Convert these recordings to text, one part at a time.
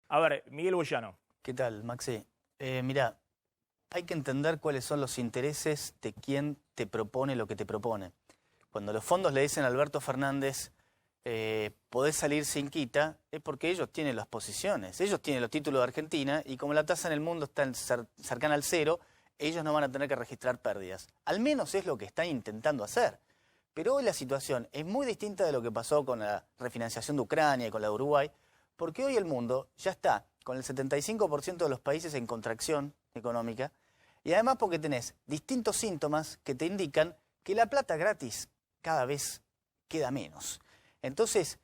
A ver, Miguel Boyano. ¿Qué tal, Maxi? Mirá, hay que entender cuáles son los intereses de quien te propone lo que te propone. Cuando los fondos le dicen a Alberto Fernández, podés salir sin quita, es porque ellos tienen las posiciones, ellos tienen los títulos de Argentina y como la tasa en el mundo está cercana al cero, ellos no van a tener que registrar pérdidas. Al menos es lo que están intentando hacer. Pero hoy la situación es muy distinta de lo que pasó con la refinanciación de Ucrania y con la de Uruguay, porque hoy el mundo ya está con el 75% de los países en contracción económica y además porque tenés distintos síntomas que te indican que la plata gratis cada vez queda menos. Entonces,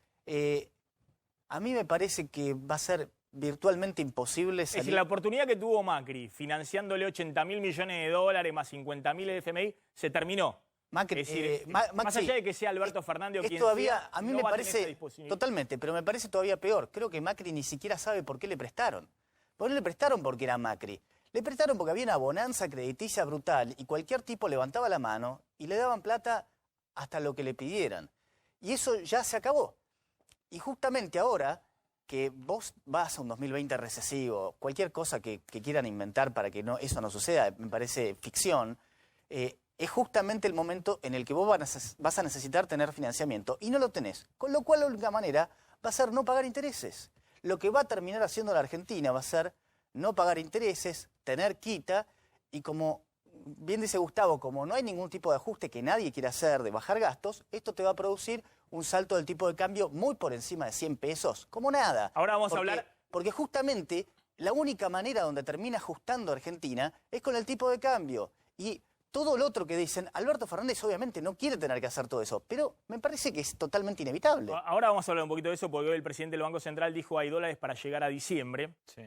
a mí me parece que va a ser virtualmente imposible salir. Es decir, la oportunidad que tuvo Macri, financiándole 80.000 millones de dólares más 50.000 de FMI, se terminó. Macri, es decir, Maxi, más allá de que sea Alberto Fernández o quien todavía, sea, a mí no me va a tener esa parece, disposición. totalmente, pero me parece todavía peor. Creo que Macri ni siquiera sabe por qué le prestaron. ¿Por qué no le prestaron? Porque era Macri. Le prestaron porque había una bonanza crediticia brutal y cualquier tipo levantaba la mano y le daban plata hasta lo que le pidieran. Y eso ya se acabó. Y justamente ahora que vos vas a un 2020 recesivo, cualquier cosa que quieran inventar para que eso no suceda, me parece ficción, es justamente el momento en el que vos vas a necesitar tener financiamiento y no lo tenés. Con lo cual la única manera va a ser no pagar intereses. Lo que va a terminar haciendo la Argentina va a ser no pagar intereses, tener quita y como bien dice Gustavo, como no hay ningún tipo de ajuste que nadie quiera hacer de bajar gastos, esto te va a producir un salto del tipo de cambio muy por encima de 100 pesos, como nada. Ahora vamos a hablar... Porque justamente la única manera donde termina ajustando Argentina es con el tipo de cambio. Y todo lo otro que dicen, Alberto Fernández obviamente no quiere tener que hacer todo eso, pero me parece que es totalmente inevitable. Ahora vamos a hablar un poquito de eso porque hoy el presidente del Banco Central dijo hay dólares para llegar a diciembre. Sí.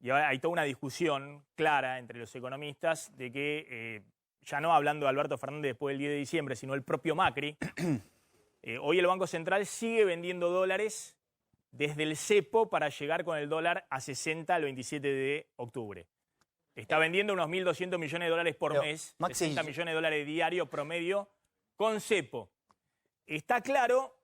Y ahora hay toda una discusión clara entre los economistas de que, ya no hablando de Alberto Fernández después del 10 de diciembre, sino el propio Macri, hoy el Banco Central sigue vendiendo dólares desde el cepo para llegar con el dólar a 60 al 27 de octubre. Está vendiendo unos 1.200 millones de dólares por mes, Maxi, 60 millones de dólares diario promedio con cepo. Está claro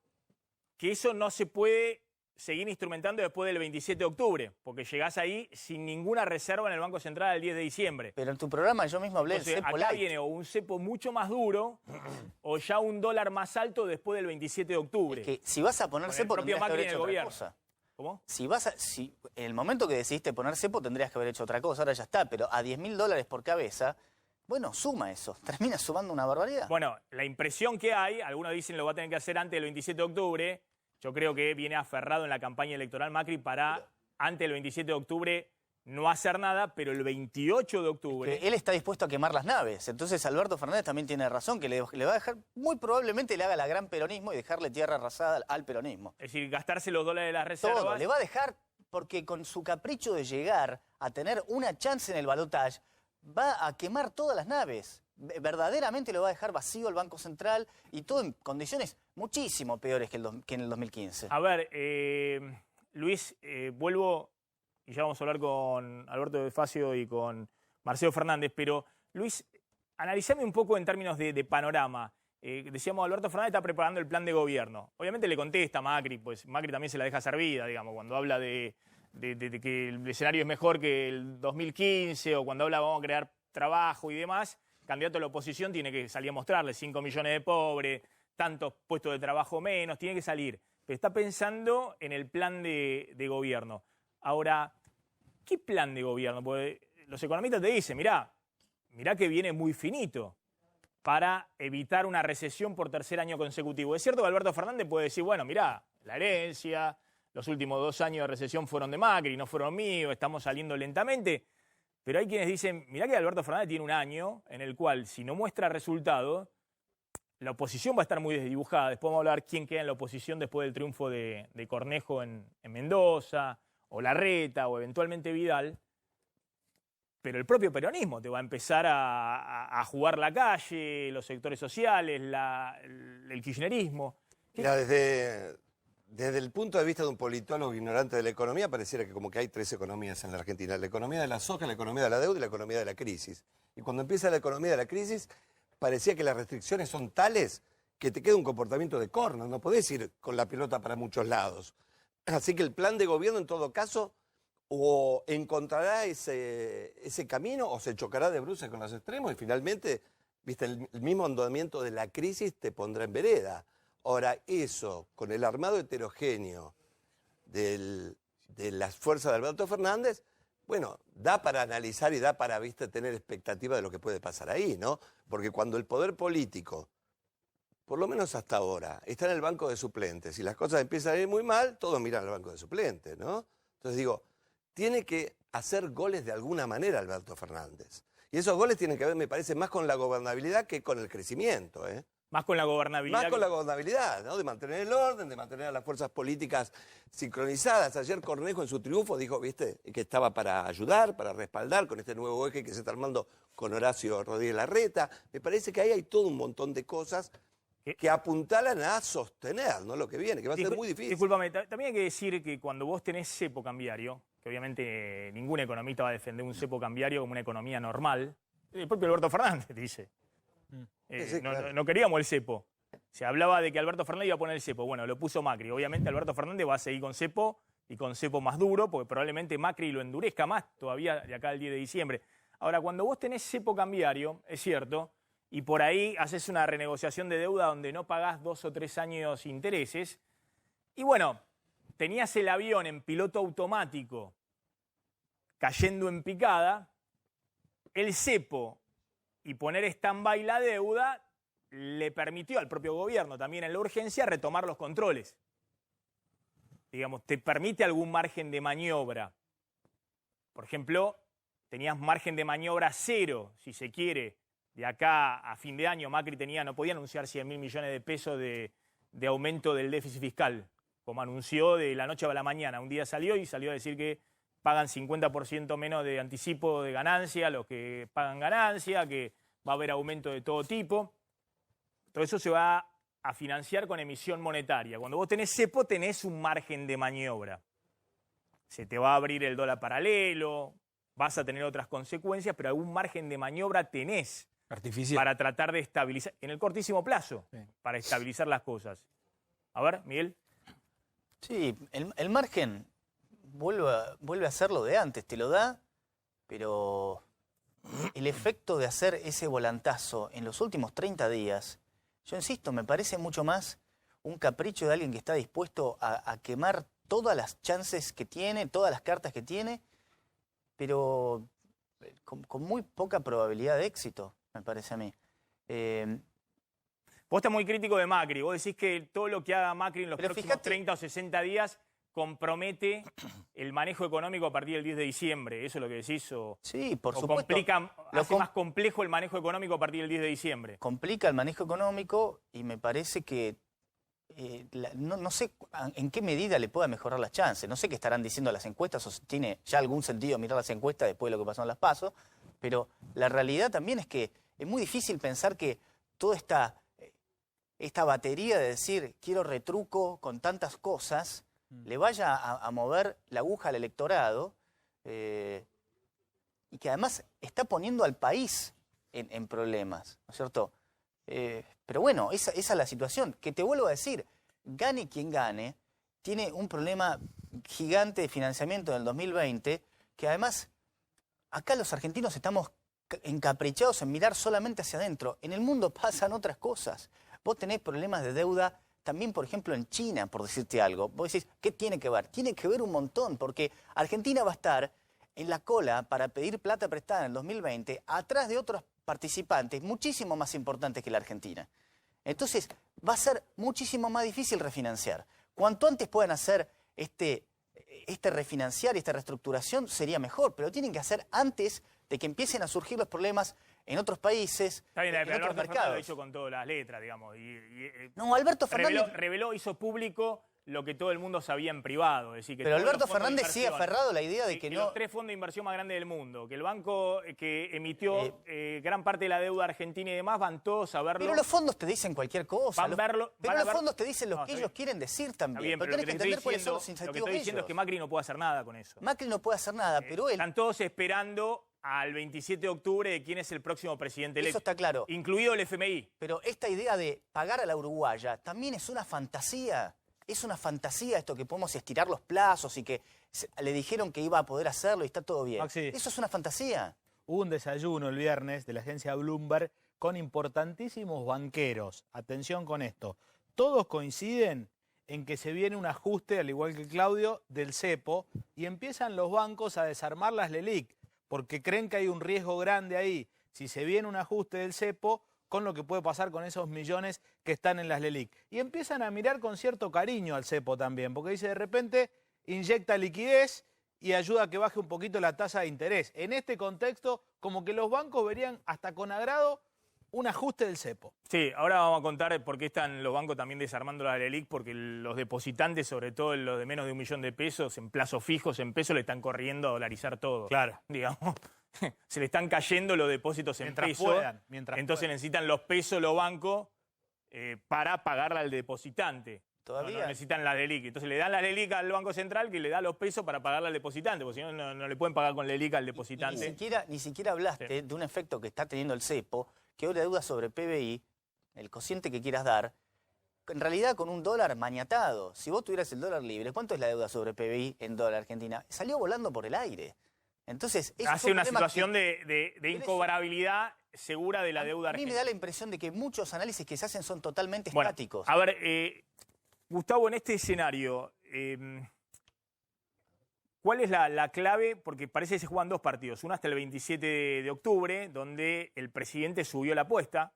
que eso no se puede seguir instrumentando después del 27 de octubre, porque llegás ahí sin ninguna reserva en el Banco Central el 10 de diciembre. Pero en tu programa yo mismo hablé del cepo acá light. Viene o un cepo mucho más duro o ya un dólar más alto después del 27 de octubre. Es que si vas a poner cepo tendrías que haber hecho otra cosa. ¿Cómo? En el momento que decidiste poner cepo tendrías que haber hecho otra cosa, ahora ya está, pero a 10.000 dólares por cabeza, bueno, suma eso, termina sumando una barbaridad. Bueno, la impresión que hay, algunos dicen lo va a tener que hacer antes del 27 de octubre, yo creo que viene aferrado en la campaña electoral Macri para antes del 27 de octubre no hacer nada, pero el 28 de octubre... Es que él está dispuesto a quemar las naves, entonces Alberto Fernández también tiene razón, que le va a dejar, muy probablemente le haga la gran peronismo y dejarle tierra arrasada al peronismo. Es decir, gastarse los dólares de las reservas... Todo, le va a dejar, porque con su capricho de llegar a tener una chance en el balotaje, va a quemar todas las naves. Verdaderamente lo va a dejar vacío el Banco Central y todo en condiciones muchísimo peores que en el 2015. A ver, Luis, vuelvo... y ya vamos a hablar con Alberto de Facio y con Marcelo Fernández, pero Luis, analizame un poco en términos de panorama. Decíamos, Alberto Fernández está preparando el plan de gobierno. Obviamente le contesta a Macri, pues Macri también se la deja servida, digamos, cuando habla de que el escenario es mejor que el 2015 o cuando habla vamos a crear trabajo y demás, el candidato de la oposición tiene que salir a mostrarle 5 millones de pobres, tantos puestos de trabajo menos, tiene que salir. Pero está pensando en el plan de gobierno. Ahora, ¿qué plan de gobierno? Porque los economistas te dicen, mirá que viene muy finito para evitar una recesión por tercer año consecutivo. Es cierto que Alberto Fernández puede decir, bueno, mirá, la herencia, los últimos 2 años de recesión fueron de Macri, no fueron míos, estamos saliendo lentamente. Pero hay quienes dicen, mirá que Alberto Fernández tiene un año en el cual, si no muestra resultado, la oposición va a estar muy desdibujada. Después vamos a hablar quién queda en la oposición después del triunfo de Cornejo en Mendoza, o Larreta, o eventualmente Vidal, pero el propio peronismo te va a empezar a jugar la calle, los sectores sociales, el kirchnerismo. Mira, desde el punto de vista de un politólogo ignorante de la economía, pareciera que como que hay 3 economías en la Argentina. La economía de la soja, la economía de la deuda y la economía de la crisis. Y cuando empieza la economía de la crisis, parecía que las restricciones son tales que te queda un comportamiento de corno. No podés ir con la pelota para muchos lados. Así que el plan de gobierno, en todo caso, o encontrará ese camino o se chocará de bruces con los extremos y finalmente, viste, el mismo andamiento de la crisis te pondrá en vereda. Ahora, eso, con el armado heterogéneo de las fuerzas de Alberto Fernández, bueno, da para analizar y da para, viste, tener expectativa de lo que puede pasar ahí, ¿no? Porque cuando el poder político, por lo menos hasta ahora, está en el banco de suplentes y las cosas empiezan a ir muy mal, todos miran al banco de suplentes, ¿no? Entonces digo, tiene que hacer goles de alguna manera Alberto Fernández. Y esos goles tienen que ver, me parece, más con la gobernabilidad que con el crecimiento, ¿eh? Más con la gobernabilidad. Más con la gobernabilidad, ¿no? De mantener el orden, de mantener a las fuerzas políticas sincronizadas. Ayer Cornejo en su triunfo dijo, viste, que estaba para ayudar, para respaldar con este nuevo eje que se está armando con Horacio Rodríguez Larreta. Me parece que ahí hay todo un montón de cosas que apuntalan a sostener, ¿no? Lo que viene, que va a ser muy difícil. Discúlpame, también hay que decir que cuando vos tenés cepo cambiario, que obviamente ningún economista va a defender un cepo cambiario como una economía normal, el propio Alberto Fernández dice. Sí, claro. No queríamos el cepo. Se hablaba de que Alberto Fernández iba a poner el cepo. Bueno, lo puso Macri. Obviamente Alberto Fernández va a seguir con cepo y con cepo más duro, porque probablemente Macri lo endurezca más todavía de acá al 10 de diciembre. Ahora, cuando vos tenés cepo cambiario, es cierto, y por ahí haces una renegociación de deuda donde no pagás 2 o 3 años intereses, y bueno, tenías el avión en piloto automático cayendo en picada, el cepo y poner stand-by la deuda le permitió al propio gobierno también en la urgencia retomar los controles. Digamos, te permite algún margen de maniobra. Por ejemplo, tenías margen de maniobra cero, si se quiere. De acá a fin de año Macri no podía anunciar 100.000 millones de pesos de aumento del déficit fiscal, como anunció de la noche a la mañana. Un día salió a decir que pagan 50% menos de anticipo de ganancia, los que pagan ganancia, que va a haber aumento de todo tipo. Todo eso se va a financiar con emisión monetaria. Cuando vos tenés cepo, tenés un margen de maniobra. Se te va a abrir el dólar paralelo, vas a tener otras consecuencias, pero algún margen de maniobra tenés. Artificial. Para tratar de estabilizar, en el cortísimo plazo, sí, para estabilizar las cosas. A ver, Miguel. Sí, el margen vuelve a ser lo de antes, te lo da, pero el efecto de hacer ese volantazo en los últimos 30 días, yo insisto, me parece mucho más un capricho de alguien que está dispuesto a quemar todas las chances que tiene, todas las cartas que tiene, pero con muy poca probabilidad de éxito, me parece a mí. Vos estás muy crítico de Macri. Vos decís que todo lo que haga Macri en los próximos 30 o 60 días compromete el manejo económico a partir del 10 de diciembre. ¿Eso es lo que decís? Sí, por o supuesto. Hace más complejo el manejo económico a partir del 10 de diciembre. Complica el manejo económico y me parece que no sé en qué medida le pueda mejorar las chances. No sé qué estarán diciendo las encuestas o si tiene ya algún sentido mirar las encuestas después de lo que pasó en las PASO, pero la realidad también es que es muy difícil pensar que toda esta batería de decir quiero retruco con tantas cosas le vaya a mover la aguja al electorado y que además está poniendo al país en problemas, ¿no es cierto? Pero bueno, esa es la situación. Que te vuelvo a decir, gane quien gane, tiene un problema gigante de financiamiento en el 2020, que además acá los argentinos estamos encaprichados en mirar solamente hacia adentro. En el mundo pasan otras cosas. Vos tenés problemas de deuda también, por ejemplo, en China, por decirte algo. Vos decís, ¿qué tiene que ver? Tiene que ver un montón, porque Argentina va a estar en la cola para pedir plata prestada en el 2020, atrás de otros participantes muchísimo más importantes que la Argentina. Entonces, va a ser muchísimo más difícil refinanciar. Cuanto antes puedan hacer este refinanciar y esta reestructuración, sería mejor, pero tienen que hacer antes de que empiecen a surgir los problemas en otros países, está bien, en otros mercados. Lo hizo con todas las letras, digamos. No, Alberto Fernández reveló, hizo público lo que todo el mundo sabía en privado. Es decir, que pero Alberto Fernández sigue aferrado a la idea de que no... Los 3 fondos de inversión más grandes del mundo, que el banco que emitió gran parte de la deuda argentina y demás, van todos a verlo. Pero los fondos te dicen cualquier cosa. Pero los fondos te dicen lo que ellos quieren decir también. Bien, pero tenés que entender cuáles son los incentivos Lo que estoy diciendo es que Macri no puede hacer nada con eso. Macri no puede hacer nada, pero él... Están todos esperando al 27 de octubre de quién es el próximo presidente electo. Eso está claro. Incluido el FMI. Pero esta idea de pagar a la uruguaya también es una fantasía. es una fantasía esto que podemos estirar los plazos y que le dijeron que iba a poder hacerlo y está todo bien. Maxi, Eso es una fantasía. hubo un desayuno el viernes de la agencia Bloomberg con importantísimos banqueros. Atención con esto. Todos coinciden en que se viene un ajuste, al igual que Claudio, del cepo y empiezan los bancos a desarmar las LELIQ porque creen que hay un riesgo grande ahí. Si se viene un ajuste del cepo, con lo que puede pasar con esos millones que están en las LELIQ. Y empiezan a mirar con cierto cariño al cepo también, porque dice de repente inyecta liquidez y ayuda a que baje un poquito la tasa de interés. En este contexto, como que los bancos verían hasta con agrado un ajuste del cepo. Sí, ahora vamos a contar por qué están los bancos también desarmando la LELIQ, porque los depositantes, sobre todo los de menos de $1.000.000 en plazos fijos, en pesos, le están corriendo a dolarizar todo. Claro. Digamos, se le están cayendo los depósitos en pesos. Entonces necesitan los pesos los bancos para pagarle al depositante. Todavía. No necesitan la LELIQ. Entonces le dan la LELIQ al Banco Central, que le da los pesos para pagarle al depositante, porque si no, no le pueden pagar con LELIQ al depositante. Ni siquiera hablaste de un efecto que está teniendo el cepo, que hoy la deuda sobre PBI, el cociente que quieras dar, en realidad con un dólar maniatado. Si vos tuvieras el dólar libre, ¿cuánto es la deuda sobre PBI en dólar Argentina? Salió volando por el aire. Entonces, hace una situación de incobrabilidad segura de la deuda argentina. A mí me da la impresión de que muchos análisis que se hacen son totalmente estáticos. A ver, Gustavo, en este escenario, ¿cuál es la clave? Porque parece que se juegan dos partidos. Uno hasta el 27 de octubre, donde el presidente subió la apuesta.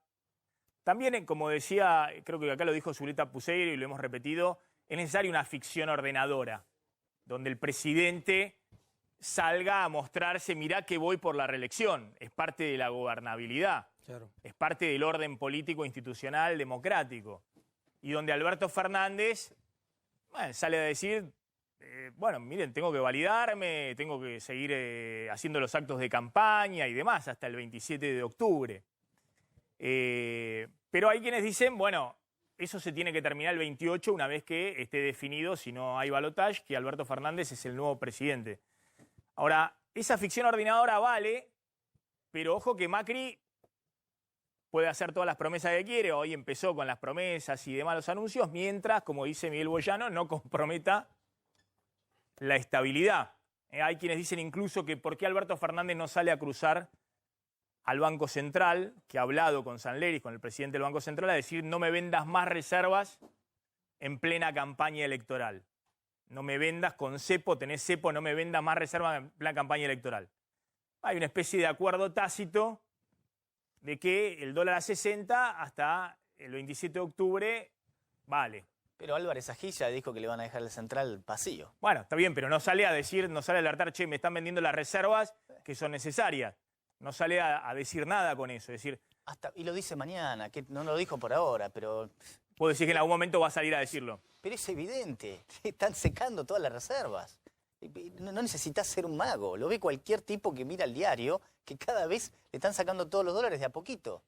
También, como decía, creo que acá lo dijo Zuleta Puseiro y lo hemos repetido, es necesaria una ficción ordenadora, donde el presidente salga a mostrarse, mirá que voy por la reelección. Es parte de la gobernabilidad. Claro. Es parte del orden político, institucional, democrático. Y donde Alberto Fernández sale a decir, bueno, miren, tengo que validarme, tengo que seguir haciendo los actos de campaña y demás hasta el 27 de octubre. Pero hay quienes dicen, bueno, eso se tiene que terminar el 28 una vez que esté definido, si no hay balotaje, que Alberto Fernández es el nuevo presidente. Ahora, esa ficción ordenadora vale, pero ojo que Macri puede hacer todas las promesas que quiere. Hoy empezó con las promesas y demás los anuncios, mientras, como dice Miguel Boyano, no comprometa la estabilidad. Hay quienes dicen incluso que por qué Alberto Fernández no sale a cruzar al Banco Central, que ha hablado con Sanleris, con el presidente del Banco Central, a decir no me vendas más reservas en plena campaña electoral. No me vendas con cepo, tenés cepo, no me vendas más reservas en plena campaña electoral. Hay una especie de acuerdo tácito de que el dólar a 60 hasta el 27 de octubre vale. Pero Álvarez Ajilla dijo que le van a dejar el Central vacío. Bueno, está bien, pero no sale a decir, no sale a alertar, che, me están vendiendo las reservas que son necesarias. No sale a decir nada con eso. Es decir, y lo dice mañana, que no lo dijo por ahora, pero... Puedo decir que en algún momento va a salir a decirlo. Pero es evidente, están secando todas las reservas. No necesitas ser un mago, lo ve cualquier tipo que mira el diario, que cada vez le están sacando todos los dólares de a poquito.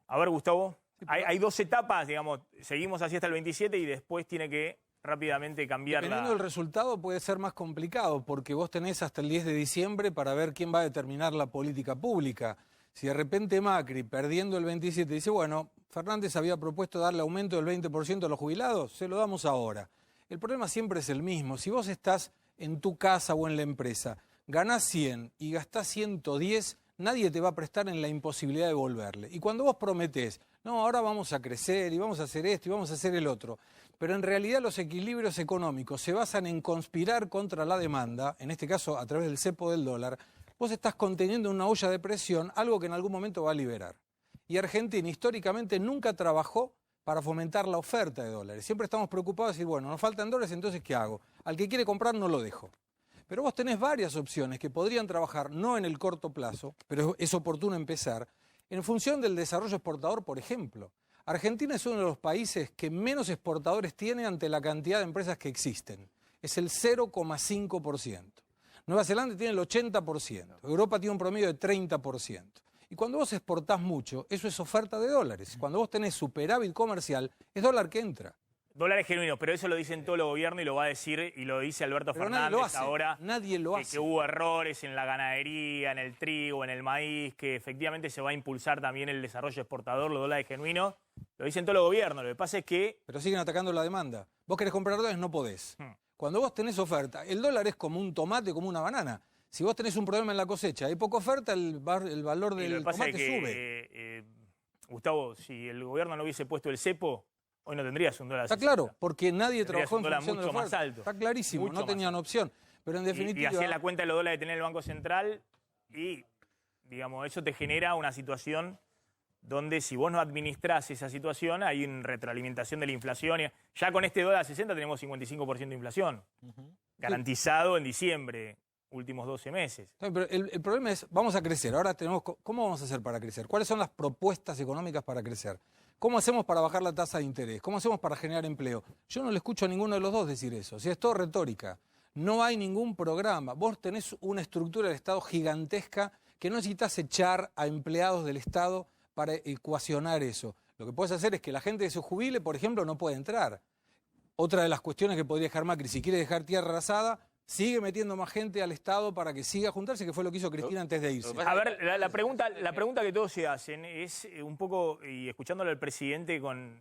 A ver, Gustavo, hay dos etapas, digamos, seguimos así hasta el 27 y después tiene que rápidamente cambiar Dependiendo del resultado puede ser más complicado, porque vos tenés hasta el 10 de diciembre para ver quién va a determinar la política pública. Si de repente Macri, perdiendo el 27, dice, bueno, Fernández había propuesto darle aumento del 20% a los jubilados, se lo damos ahora. El problema siempre es el mismo. Si vos estás en tu casa o en la empresa, ganás 100 y gastás 110, nadie te va a prestar en la imposibilidad de devolverle. Y cuando vos prometés, no, ahora vamos a crecer y vamos a hacer esto y vamos a hacer el otro, pero en realidad los equilibrios económicos se basan en conspirar contra la demanda, en este caso a través del cepo del dólar, vos estás conteniendo una olla de presión, algo que en algún momento va a liberar. Y Argentina históricamente nunca trabajó para fomentar la oferta de dólares. Siempre estamos preocupados de decir, bueno, nos faltan dólares, entonces ¿qué hago? Al que quiere comprar no lo dejo. Pero vos tenés varias opciones que podrían trabajar, no en el corto plazo, pero es oportuno empezar, en función del desarrollo exportador, por ejemplo. Argentina es uno de los países que menos exportadores tiene ante la cantidad de empresas que existen. Es el 0,5%. Nueva Zelanda tiene el 80%. Europa tiene un promedio de 30%. Y cuando vos exportás mucho, eso es oferta de dólares. Cuando vos tenés superávit comercial, es dólar que entra. Dólares genuinos, pero eso lo dicen todo el gobierno y lo va a decir, y lo dice Alberto Fernández ahora. Nadie lo hace. Que hubo errores en la ganadería, en el trigo, en el maíz, que efectivamente se va a impulsar también el desarrollo exportador, los dólares genuinos. Lo dicen todos los gobiernos. Lo que pasa es que... Pero siguen atacando la demanda. Vos querés comprar dólares, no podés. Cuando vos tenés oferta, el dólar es como un tomate, como una banana. Si vos tenés un problema en la cosecha, hay poca oferta, el valor y lo del que pasa tomate es que, sube. Gustavo, si el gobierno no hubiese puesto el cepo, hoy no tendrías un dólar. Está claro, porque nadie Tendrías trabajó un en dólar función de la mucho más oferta. alto. Está clarísimo, Mucho no más tenían alto. opción. Pero en Y definitiva... hacías la cuenta de los dólares que tenía el Banco Central y, digamos, eso te genera una situación donde si vos no administrás esa situación, hay una retroalimentación de la inflación. Ya con este dólar 60 tenemos 55% de inflación, garantizado en diciembre, últimos 12 meses. Pero el problema es, vamos a crecer. Ahora tenemos, ¿cómo vamos a hacer para crecer? ¿Cuáles son las propuestas económicas para crecer? ¿Cómo hacemos para bajar la tasa de interés? ¿Cómo hacemos para generar empleo? Yo no le escucho a ninguno de los dos decir eso. O sea, es todo retórica. No hay ningún programa. Vos tenés una estructura del Estado gigantesca que no necesitas echar a empleados del Estado para ecuacionar eso. Lo que puedes hacer es que la gente que se jubile, por ejemplo, no puede entrar. Otra de las cuestiones que podría dejar Macri, si quiere dejar tierra arrasada, sigue metiendo más gente al Estado para que siga a juntarse, que fue lo que hizo Cristina antes de irse. A ver, la pregunta que todos se hacen es un poco, y escuchándolo al presidente con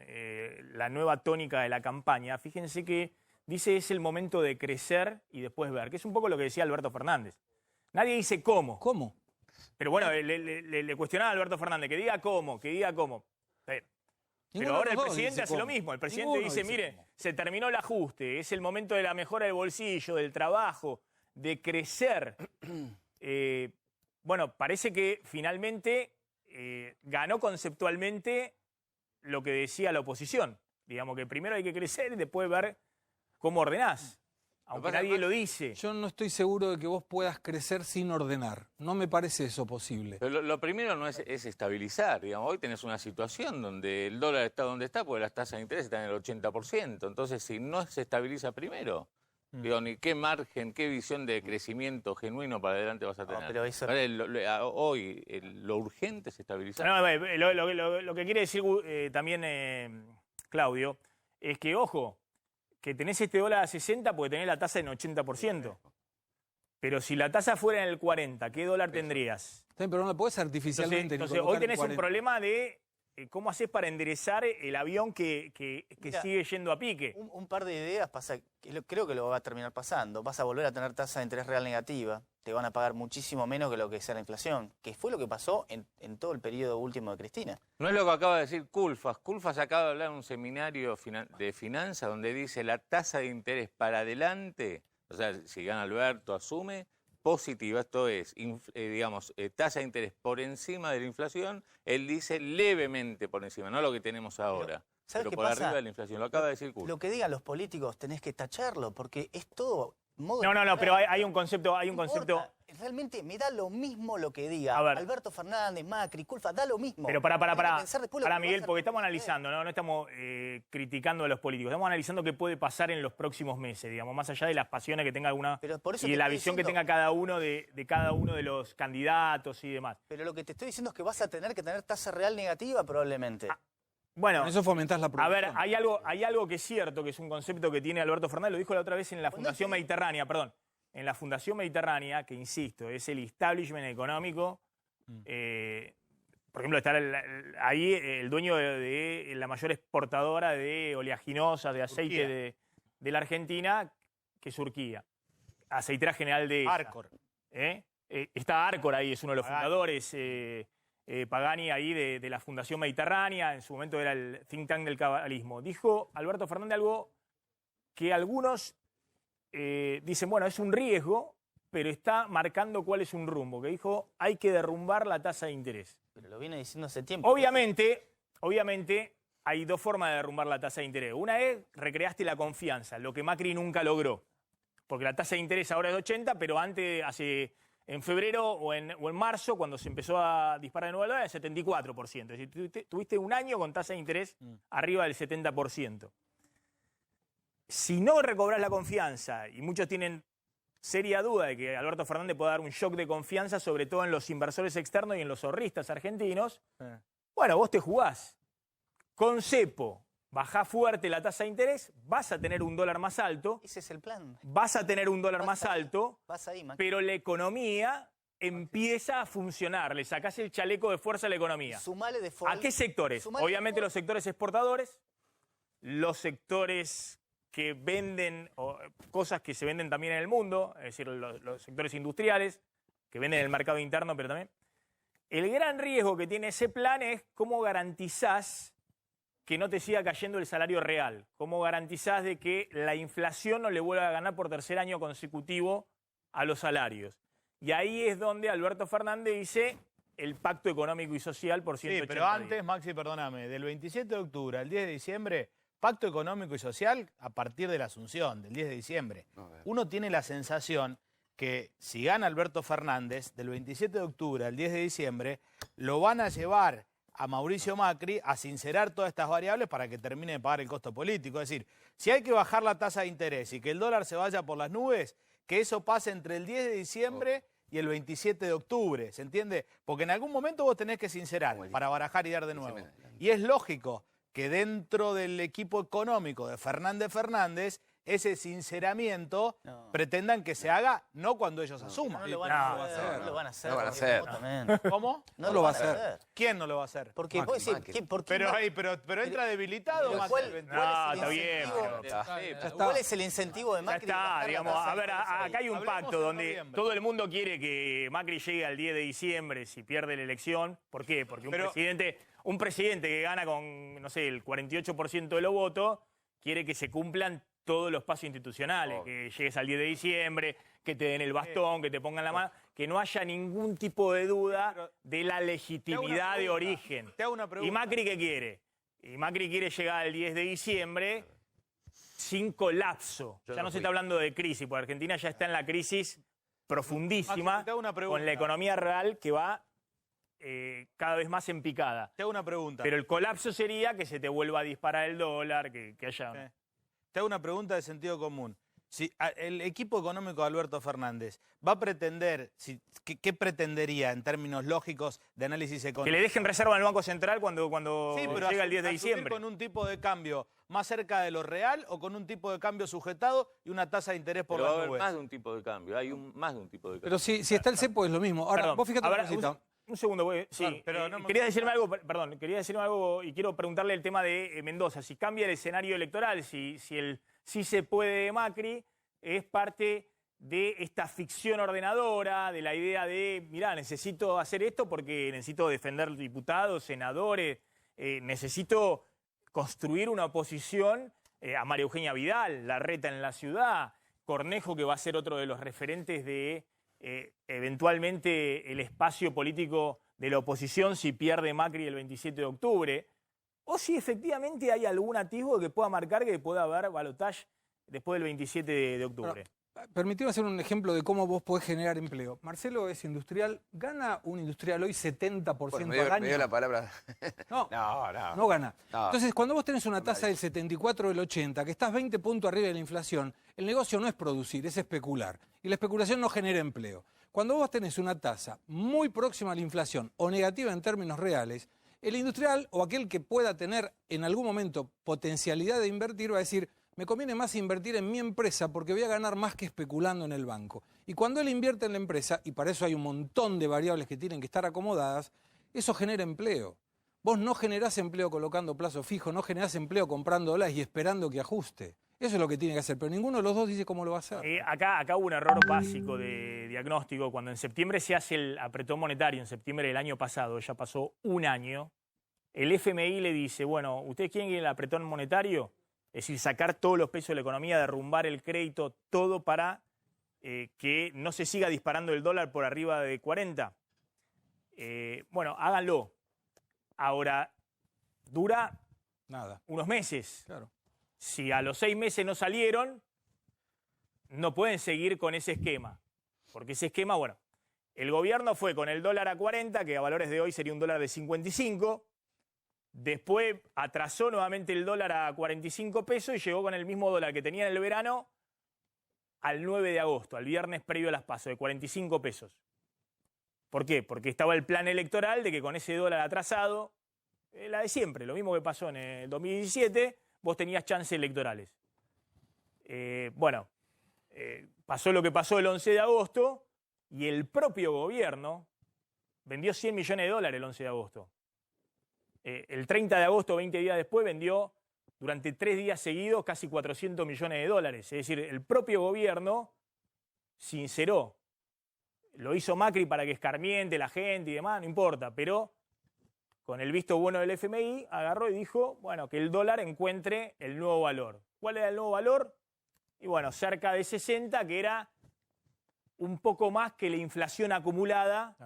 la nueva tónica de la campaña, fíjense que dice es el momento de crecer y después ver, que es un poco lo que decía Alberto Fernández. Nadie dice cómo. ¿Cómo? Pero bueno, le cuestionaba a Alberto Fernández, que diga cómo, que diga cómo. Pero ahora el presidente hace lo mismo. El presidente dice, mire, se terminó el ajuste, es el momento de la mejora del bolsillo, del trabajo, de crecer. Bueno, parece que finalmente ganó conceptualmente lo que decía la oposición. Digamos que primero hay que crecer y después ver cómo ordenás. Aunque nadie lo dice. Yo no estoy seguro de que vos puedas crecer sin ordenar. No me parece eso posible. Pero lo primero no es estabilizar. Digamos, hoy tenés una situación donde el dólar está donde está porque las tasas de interés están en el 80%. Entonces, si no se estabiliza primero, digo, ni qué margen, qué visión de crecimiento genuino para adelante vas a tener. Pero eso... Hoy lo urgente es estabilizar. No, lo que quiere decir también Claudio es que, ojo, que tenés este dólar a 60 porque tenés la tasa en 80%. Pero si la tasa fuera en el 40, ¿qué dólar tendrías? Pero no lo podés artificialmente. Entonces hoy tenés un problema de cómo haces para enderezar el avión que Mira, sigue yendo a pique. Un par de ideas pasa, creo que lo va a terminar pasando. Vas a volver a tener tasa de interés real negativa. Te van a pagar muchísimo menos que lo que sea la inflación, que fue lo que pasó en todo el periodo último de Cristina. No es lo que acaba de decir Culfas. Culfas acaba de hablar en un seminario de finanzas donde dice la tasa de interés para adelante, o sea, si gana Alberto, asume, positiva, esto es, tasa de interés por encima de la inflación, él dice levemente por encima, no lo que tenemos ahora, pero por arriba de la inflación, lo acaba de decir Culfas. Lo que digan los políticos tenés que tacharlo, porque es todo... No, pero hay un concepto, Realmente me da lo mismo lo que diga Alberto Fernández, Macri, Culfas, da lo mismo. Pero para Miguel, porque estamos analizando, no estamos criticando a los políticos, estamos analizando qué puede pasar en los próximos meses, digamos, más allá de las pasiones que tenga alguna y de la visión que tenga cada uno de cada uno de los candidatos y demás. Pero lo que te estoy diciendo es que vas a tener que tener tasa real negativa probablemente. Bueno, con eso fomentás la producción. A ver, hay algo que es cierto, que es un concepto que tiene Alberto Fernández, lo dijo la otra vez en la Fundación Mediterránea, en la Fundación Mediterránea, que insisto, es el establishment económico. Por ejemplo, está ahí el dueño de la mayor exportadora de oleaginosas, de aceite de la Argentina, que es Urquía. Aceitera General de Arcor. Está Arcor ahí, es uno de los fundadores. Pagani ahí de la Fundación Mediterránea, en su momento era el think tank del cabalismo. Dijo Alberto Fernández algo que algunos dicen, bueno, es un riesgo, pero está marcando cuál es un rumbo, que dijo, hay que derrumbar la tasa de interés. Pero lo viene diciendo hace tiempo. Obviamente, hay dos formas de derrumbar la tasa de interés. Una es, recreaste la confianza, lo que Macri nunca logró. Porque la tasa de interés ahora es de 80, pero antes, en febrero o en marzo, cuando se empezó a disparar de nuevo el dólar, era 74%. Es decir, tuviste un año con tasa de interés arriba del 70%. Si no recobrás la confianza, y muchos tienen seria duda de que Alberto Fernández pueda dar un shock de confianza, sobre todo en los inversores externos y en los ahorristas argentinos, bueno, vos te jugás. Con cepo, bajá fuerte la tasa de interés, vas a tener un dólar más alto. Ese es el plan. Vas a tener un dólar más alto, Vas ahí, Macri. pero la economía empieza a funcionar, le sacás el chaleco de fuerza a la economía. Sumale default. ¿A qué sectores? Sumale Obviamente default. los sectores exportadores, los sectores que venden cosas que se venden también en el mundo, es decir, los sectores industriales, que venden en el mercado interno, pero también. El gran riesgo que tiene ese plan es cómo garantizás que no te siga cayendo el salario real, cómo garantizás de que la inflación no le vuelva a ganar por tercer año consecutivo a los salarios. Y ahí es donde Alberto Fernández dice el pacto económico y social por 180 Sí, pero antes, días. Maxi, perdóname, del 27 de octubre al 10 de diciembre, pacto económico y social a partir de la Asunción, del 10 de diciembre. Uno tiene la sensación que si gana Alberto Fernández, del 27 de octubre al 10 de diciembre, lo van a llevar a Mauricio Macri a sincerar todas estas variables para que termine de pagar el costo político. Es decir, si hay que bajar la tasa de interés y que el dólar se vaya por las nubes, que eso pase entre el 10 de diciembre y el 27 de octubre, ¿se entiende? Porque en algún momento vos tenés que sincerar para barajar y dar de nuevo. Y es lógico que dentro del equipo económico de Fernández, ese sinceramiento pretendan que se haga no cuando ellos asuman. No lo van a hacer. No lo van a hacer. No van a hacer. Remotamente. ¿Cómo? No lo va a van hacer. ¿Quién no lo va a hacer? Porque vos decís, ¿por qué Pero entra debilitado, pero Macri. ¿cuál- el 20. No, es el está bien, incentivo? pero ¿Cuál es el incentivo de ya Macri? de está, bajar la digamos, tasa a de ver, interés ahí? acá hay un Hablemos pacto en donde noviembre. todo el mundo quiere que Macri llegue al 10 de diciembre si pierde la elección. ¿Por qué? Porque un presidente que gana con, no sé, el 48% de los votos, quiere que se cumplan todos los pasos institucionales, que llegues al 10 de diciembre, que te den el bastón, que te pongan la mano, que no haya ningún tipo de duda de la legitimidad de origen. Te hago una pregunta. ¿Y Macri qué quiere? Y Macri quiere llegar al 10 de diciembre sin colapso. Ya no se está hablando de crisis, porque Argentina ya está en la crisis profundísima, Maxi, te hago una pregunta. con la economía real que va cada vez más en picada. Te hago una pregunta. Pero el colapso sería que se te vuelva a disparar el dólar, que haya... Sí. Te hago una pregunta de sentido común. Si el equipo económico de Alberto Fernández va a pretender, ¿qué pretendería en términos lógicos de análisis Que económico? le dejen reserva en el Banco Central cuando Sí, pero llega el 10 de asumir diciembre. con un tipo de cambio más cerca de lo real o con un tipo de cambio sujetado y una tasa de interés por Pero va a las haber nubes. más de un tipo de cambio. Hay más de un tipo de cambio. Pero si está el cepo es lo mismo. Ahora, Perdón, vos fíjate a una ver, cosita. un segundo, sí. Claro, pero no me- quería decirme algo, perdón, quería decirme algo y quiero preguntarle el tema de Mendoza. Si cambia el escenario electoral, si el sí se puede de Macri es parte de esta ficción ordenadora, de la idea de, mirá, necesito hacer esto porque necesito defender diputados, senadores, necesito construir una oposición a María Eugenia Vidal, Larreta en la ciudad, Cornejo, que va a ser otro de los referentes de eventualmente el espacio político de la oposición si pierde Macri el 27 de octubre, o si efectivamente hay algún atisbo que pueda marcar que pueda haber balotaje después del 27 de octubre. Permitime hacer un ejemplo de cómo vos podés generar empleo. Marcelo es industrial. ¿Gana un industrial hoy 70% al año? me dio la palabra. No, No. no gana. No. Entonces, cuando vos tenés una tasa del 74 o del 80, que estás 20 puntos arriba de la inflación, el negocio no es producir, es especular. Y la especulación no genera empleo. Cuando vos tenés una tasa muy próxima a la inflación o negativa en términos reales, el industrial o aquel que pueda tener en algún momento potencialidad de invertir va a decir, me conviene más invertir en mi empresa porque voy a ganar más que especulando en el banco. Y cuando él invierte en la empresa, y para eso hay un montón de variables que tienen que estar acomodadas, eso genera empleo. Vos no generás empleo colocando plazo fijo, no generás empleo comprando dólares y esperando que ajuste. Eso es lo que tiene que hacer, pero ninguno de los dos dice cómo lo va a hacer. Acá hubo un error básico de diagnóstico. Cuando en septiembre se hace el apretón monetario, en septiembre del año pasado, ya pasó un año, el FMI le dice, bueno, ¿ustedes quieren el apretón monetario? Es decir, sacar todos los pesos de la economía, derrumbar el crédito, todo para que no se siga disparando el dólar por arriba de 40. Bueno, háganlo. Ahora, dura Nada. unos meses. Claro. Si a los 6 meses no salieron, no pueden seguir con ese esquema. Porque ese esquema, bueno, el gobierno fue con el dólar a 40, que a valores de hoy sería un dólar de 55. Después atrasó nuevamente el dólar a 45 pesos y llegó con el mismo dólar que tenía en el verano al 9 de agosto, al viernes previo a las PASO, de 45 pesos. ¿Por qué? Porque estaba el plan electoral de que con ese dólar atrasado, la de siempre, lo mismo que pasó en el 2017, vos tenías chances electorales. Pasó lo que pasó el 11 de agosto y el propio gobierno vendió 100 millones de dólares el 11 de agosto. El 30 de agosto, 20 días después, vendió durante 3 días seguidos casi 400 millones de dólares. Es decir, el propio gobierno sinceró. Lo hizo Macri para que escarmiente la gente y demás, no importa, pero con el visto bueno del FMI agarró y dijo, bueno, que el dólar encuentre el nuevo valor. ¿Cuál era el nuevo valor? Y bueno, cerca de 60, que era un poco más que la inflación acumulada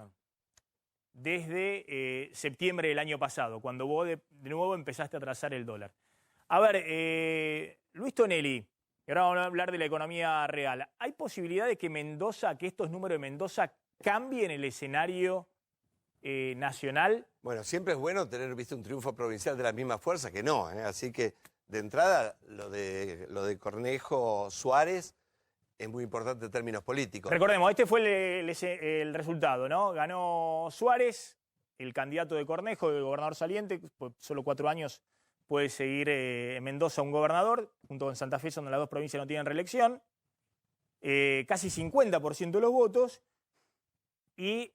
desde septiembre del año pasado, cuando vos de nuevo empezaste a trazar el dólar. A ver, Luis Tonelli, y ahora vamos a hablar de la economía real. ¿Hay posibilidad de que Mendoza, que estos números de Mendoza cambien el escenario nacional? Bueno, siempre es bueno tener, viste, un triunfo provincial de la misma fuerza que no, ¿eh? Así que, de entrada, lo de Cornejo Suárez es muy importante en términos políticos. Recordemos, este fue el resultado, ¿no? Ganó Suárez, el candidato de Cornejo, el gobernador saliente, pues solo 4 años puede seguir en Mendoza un gobernador, junto con Santa Fe, donde las 2 provincias no tienen reelección. Casi 50% de los votos. Y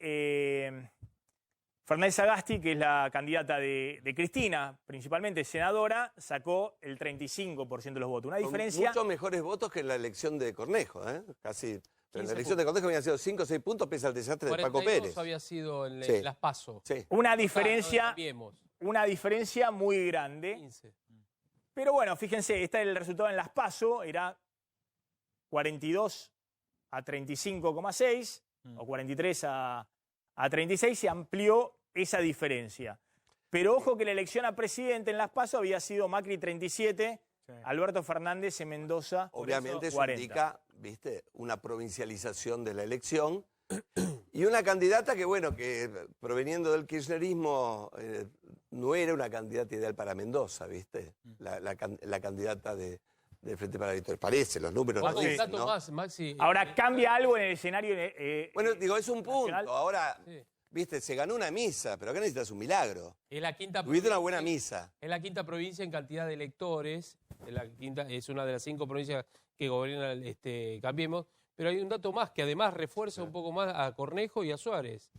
Fernández Sagasti, que es la candidata de Cristina, principalmente senadora, sacó el 35% de los votos. Una diferencia... Muchos mejores votos que en la elección de Cornejo, ¿eh? Casi. Pero en la elección de Cornejo habían sido 5 o 6 puntos pese al desastre de Paco Pérez. Había sido en Sí. las PASO. Sí. Una diferencia muy grande. 15. Pero bueno, fíjense, este es el resultado en las PASO, era 42 a 35,6 o 43 a 36, se amplió esa diferencia. Pero ojo que la elección a presidente en las PASO había sido Macri 37, Alberto Fernández en Mendoza. Obviamente eso 40. indica, viste, una provincialización de la elección y una candidata que, bueno, que proveniendo del kirchnerismo no era una candidata ideal para Mendoza, viste, la candidata de Frente para la Victoria. Parece, los números Vamos, lo un dicen, dato ¿no? más, Maxi. Ahora cambia algo en el escenario. Bueno, digo, es un punto. nacional. Ahora, Sí. viste, se ganó una misa, pero acá necesitas un milagro. Es la quinta Tuviste una buena misa. Es la quinta provincia en cantidad de electores. Es una de las 5 provincias que gobierna Cambiemos. Pero hay un dato más que además refuerza un poco más a Cornejo y a Suárez.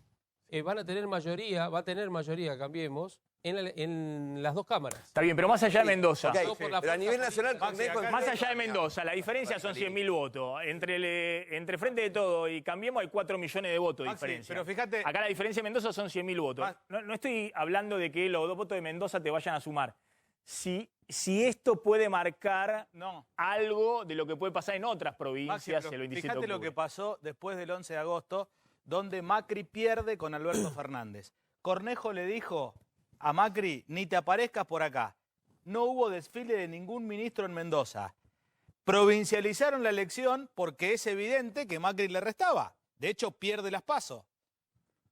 Va a tener mayoría, Cambiemos, en las 2 cámaras. Está bien, pero más allá de Mendoza. Ok, No por la pero a nivel fuerza nacional, política. Cornejo... Más allá de Mendoza, la diferencia son 100.000 votos. Entre Frente de Todo y Cambiemos hay 4 millones de votos de Maxi, diferencia. pero fíjate... Acá la diferencia de Mendoza son 100.000 votos. No estoy hablando de que los 2 votos de Mendoza te vayan a sumar. Si esto puede marcar algo de lo que puede pasar en otras provincias Maxi, el 27 de fíjate octubre. lo que pasó después del 11 de agosto, donde Macri pierde con Alberto Fernández. Cornejo le dijo a Macri, ni te aparezcas por acá. No hubo desfile de ningún ministro en Mendoza. Provincializaron la elección porque es evidente que Macri le restaba. De hecho, pierde las PASO.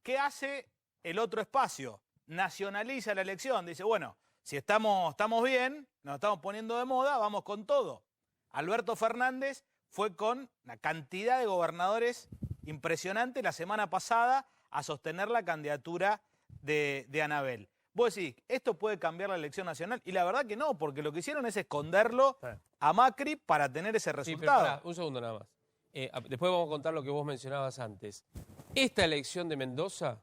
¿Qué hace el otro espacio? Nacionaliza la elección. Dice, bueno, si estamos bien, nos estamos poniendo de moda, vamos con todo. Alberto Fernández fue con una cantidad de gobernadores impresionante la semana pasada a sostener la candidatura de Anabel. Vos decís, ¿esto puede cambiar la elección nacional? Y la verdad que no, porque lo que hicieron es esconderlo a Macri para tener ese Sí, pero resultado. pará, un segundo nada más. Después vamos a contar lo que vos mencionabas antes. Esta elección de Mendoza,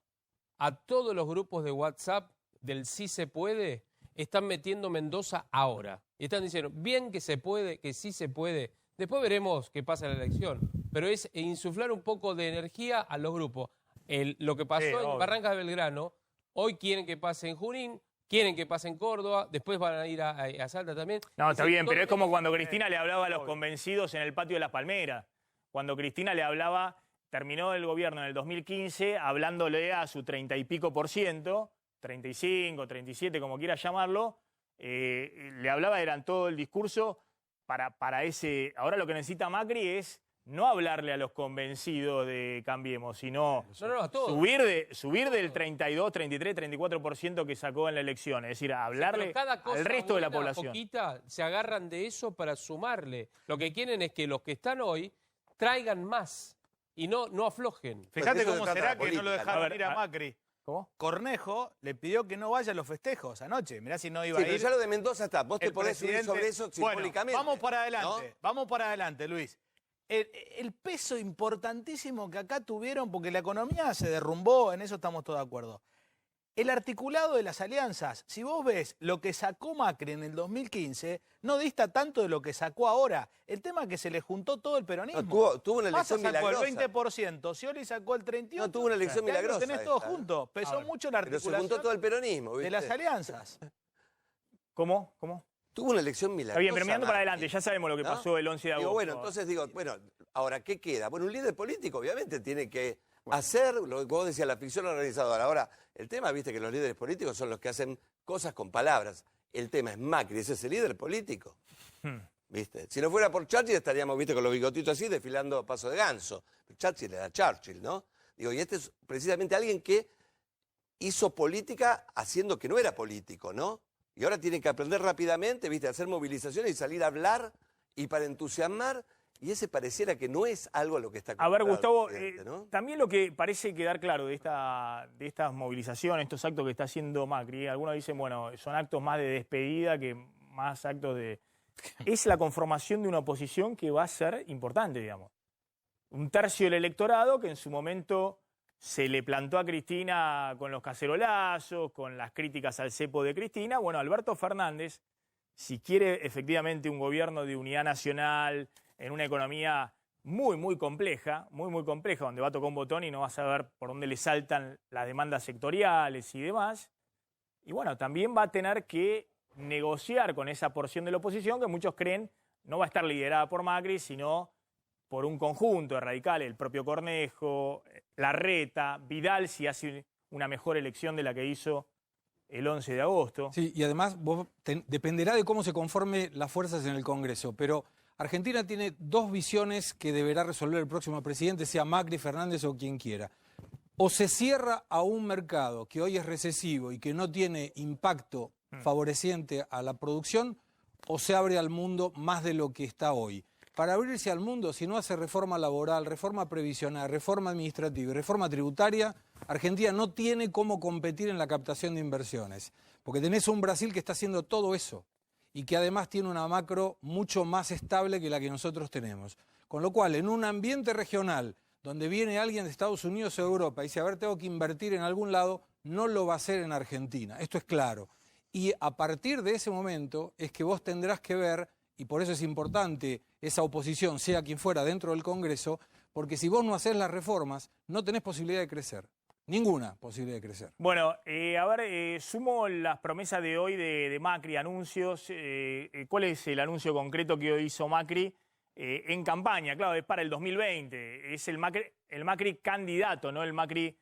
a todos los grupos de WhatsApp del Sí se puede, están metiendo Mendoza ahora. Y están diciendo, bien que se puede, que sí se puede. Después veremos qué pasa en la elección. Pero es insuflar un poco de energía a los grupos. Lo que pasó en Barrancas de Belgrano, hoy quieren que pase en Junín, quieren que pase en Córdoba, después van a ir a Salta también. No, está bien, pero es como cuando Cristina le hablaba a los convencidos en el patio de Las Palmeras. Cuando Cristina le hablaba, terminó el gobierno en el 2015 hablándole a su 30 y pico %, 35, 37, como quiera llamarlo, le hablaba, eran todo el discurso para ese... Ahora lo que necesita Macri es no hablarle a los convencidos de Cambiemos, sino a todos. subir del 32, 33, 34% que sacó en la elección. Es decir, hablarle Pero cada cosa al resto de la buena, población. poquita, se agarran de eso para sumarle. Lo que quieren es que los que están hoy traigan más y no aflojen. Fíjate Porque eso cómo se trata será de que no lo política, dejaron ¿no? ir a Macri. ¿Cómo? Cornejo le pidió que no vaya a los festejos anoche. Mirá si no iba Sí, a pero ir. ya lo de Mendoza está. Vos te El podés subir presidente- sobre eso Bueno, simbólicamente. vamos para adelante, ¿no? vamos para adelante, Luis. el peso importantísimo que acá tuvieron, porque la economía se derrumbó, en eso estamos todos de acuerdo. El articulado de las alianzas, si vos ves lo que sacó Macri en el 2015, no dista tanto de lo que sacó ahora. El tema es que se le juntó todo el peronismo. No, tuvo una Massa elección sacó milagrosa. el 20%, Scioli sacó el 38%. No, tuvo una elección Ahí lo milagrosa tenés todo esta, ¿eh? junto. Pesó mucho la Pero se articulación juntó todo el peronismo, ¿viste? de las alianzas. ¿Cómo? ¿Cómo? Tuvo una elección Está milagrosa. bien, pero mirando para Macri, adelante, ya sabemos lo que ¿no? pasó el 11 de agosto. Digo, bueno, entonces digo, bueno, ahora, ¿qué queda? Bueno, un líder político obviamente tiene que hacer lo que vos decías, la ficción organizadora. Ahora, el tema, viste, que los líderes políticos son los que hacen cosas con palabras. El tema es Macri, ese es el líder político. ¿Viste? Si no fuera por Churchill estaríamos, viste, con los bigotitos así desfilando a paso de ganso. Churchill era Churchill, ¿no? Digo, y este es precisamente alguien que hizo política haciendo que no era político, ¿no? Y ahora tiene que aprender rápidamente, viste, a hacer movilizaciones y salir a hablar y para entusiasmar. Y ese pareciera que no es algo a lo que está A ver, acostumbrado Gustavo, el presidente, ¿no? también lo que parece quedar claro de estas movilizaciones, estos actos que está haciendo Macri, algunos dicen, bueno, son actos más de despedida que más actos de... Es la conformación de una oposición que va a ser importante, digamos. Un tercio del electorado que en su momento se le plantó a Cristina con los cacerolazos, con las críticas al cepo de Cristina. Bueno, Alberto Fernández, si quiere efectivamente un gobierno de unidad nacional, en una economía muy compleja, muy compleja, donde va a tocar un botón y no va a saber por dónde le saltan las demandas sectoriales y demás. Y bueno, también va a tener que negociar con esa porción de la oposición que muchos creen no va a estar liderada por Macri, sino por un conjunto de radicales, el propio Cornejo, Larreta, Vidal, si hace una mejor elección de la que hizo el 11 de agosto. Sí, y además dependerá de cómo se conforme las fuerzas en el Congreso, pero Argentina tiene dos visiones que deberá resolver el próximo presidente, sea Macri, Fernández o quien quiera. O se cierra a un mercado que hoy es recesivo y que no tiene impacto favoreciente a la producción, o se abre al mundo más de lo que está hoy. Para abrirse al mundo, si no hace reforma laboral, reforma previsional, reforma administrativa y reforma tributaria, Argentina no tiene cómo competir en la captación de inversiones. Porque tenés un Brasil que está haciendo todo eso y que además tiene una macro mucho más estable que la que nosotros tenemos. Con lo cual, en un ambiente regional donde viene alguien de Estados Unidos o Europa y dice, a ver, tengo que invertir en algún lado, no lo va a hacer en Argentina. Esto es claro. Y a partir de ese momento es que vos tendrás que ver, y por eso es importante esa oposición, sea quien fuera dentro del Congreso, porque si vos no hacés las reformas, no tenés posibilidad de crecer. Ninguna posibilidad de crecer. Bueno, a ver, sumo las promesas de hoy de Macri, anuncios. ¿Cuál es el anuncio concreto que hoy hizo Macri en campaña? Claro, es para el 2020. Es el Macri candidato, no el Macri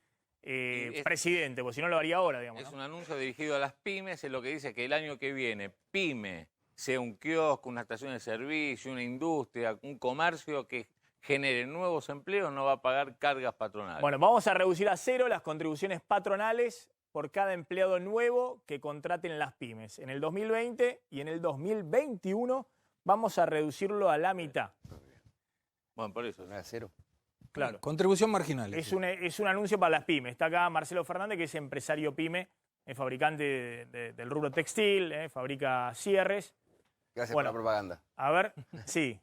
presidente, porque si no lo haría ahora, digamos. Es un anuncio dirigido a las pymes, en lo que dice que el año que viene, pyme, sea un kiosco, una estación de servicio, una industria, un comercio que genere nuevos empleos, no va a pagar cargas patronales. Bueno, vamos a reducir a cero las contribuciones patronales por cada empleado nuevo que contraten las pymes. En el 2020 y en el 2021 vamos a reducirlo a la mitad. Bueno, por eso. A cero. Claro. Contribución marginal. Es un anuncio para las pymes. Está acá Marcelo Fernández, que es empresario pyme, es fabricante del rubro textil, fabrica cierres. Gracias Bueno. por la propaganda. A ver, sí.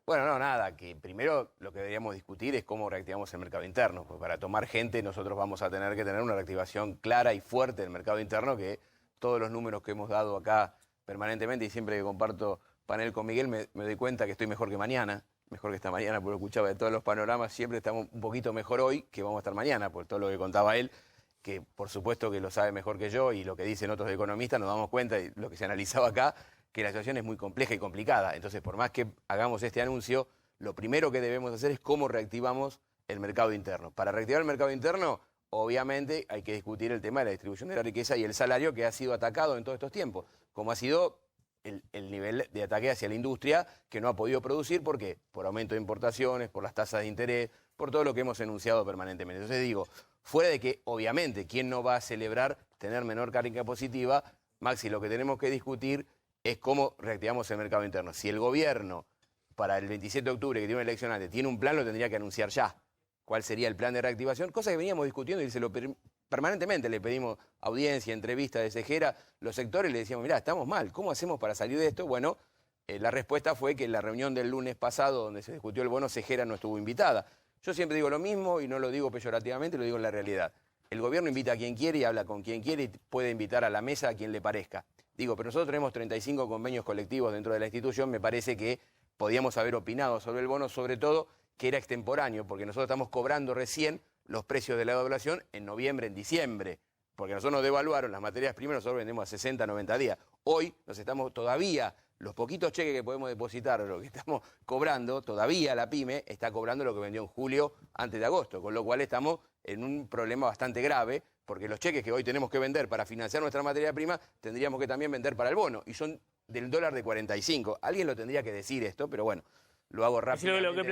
Bueno, no, nada, que primero lo que deberíamos discutir es cómo reactivamos el mercado interno, porque para tomar gente nosotros vamos a tener que tener una reactivación clara y fuerte del mercado interno, que todos los números que hemos dado acá permanentemente, y siempre que comparto panel con Miguel me doy cuenta que estoy mejor que mañana, mejor que esta mañana, porque escuchaba de todos los panoramas, siempre estamos un poquito mejor hoy que vamos a estar mañana, por todo lo que contaba él, que por supuesto que lo sabe mejor que yo, y lo que dicen otros economistas, nos damos cuenta, y lo que se analizaba acá, que la situación es muy compleja y complicada. Entonces, por más que hagamos este anuncio, lo primero que debemos hacer es cómo reactivamos el mercado interno. Para reactivar el mercado interno, obviamente hay que discutir el tema de la distribución de la riqueza y el salario que ha sido atacado en todos estos tiempos, como ha sido el nivel de ataque hacia la industria, que no ha podido producir. ¿Por qué? Por aumento de importaciones, por las tasas de interés, por todo lo que hemos enunciado permanentemente. Entonces digo, fuera de que, obviamente, ¿quién no va a celebrar tener menor carga positiva? Maxi, lo que tenemos que discutir es cómo reactivamos el mercado interno. Si el gobierno, para el 27 de octubre, que tiene una elección antes, tiene un plan, lo tendría que anunciar ya. ¿Cuál sería el plan de reactivación? Cosa que veníamos discutiendo y permanentemente le pedimos audiencia, entrevista de Cejera, los sectores, le decíamos, mirá, estamos mal, ¿cómo hacemos para salir de esto? Bueno, La respuesta fue que en la reunión del lunes pasado, donde se discutió el bono, Cejera no estuvo invitada. Yo siempre digo lo mismo y no lo digo peyorativamente, lo digo en la realidad. El gobierno invita a quien quiere y habla con quien quiere y puede invitar a la mesa a quien le parezca. Digo, pero nosotros tenemos 35 convenios colectivos dentro de la institución, me parece que podíamos haber opinado sobre el bono, sobre todo que era extemporáneo, porque nosotros estamos cobrando recién los precios de la devaluación en noviembre, en diciembre, porque nosotros nos devaluaron las materias primas, nosotros vendemos a 60, 90 días. Hoy nos estamos todavía, los poquitos cheques que podemos depositar, lo que estamos cobrando, todavía la pyme está cobrando lo que vendió en julio antes de agosto, con lo cual estamos en un problema bastante grave, porque los cheques que hoy tenemos que vender para financiar nuestra materia prima, tendríamos que también vender para el bono, y son del dólar de 45. Alguien lo tendría que decir esto, pero bueno, lo hago rápido. Lo que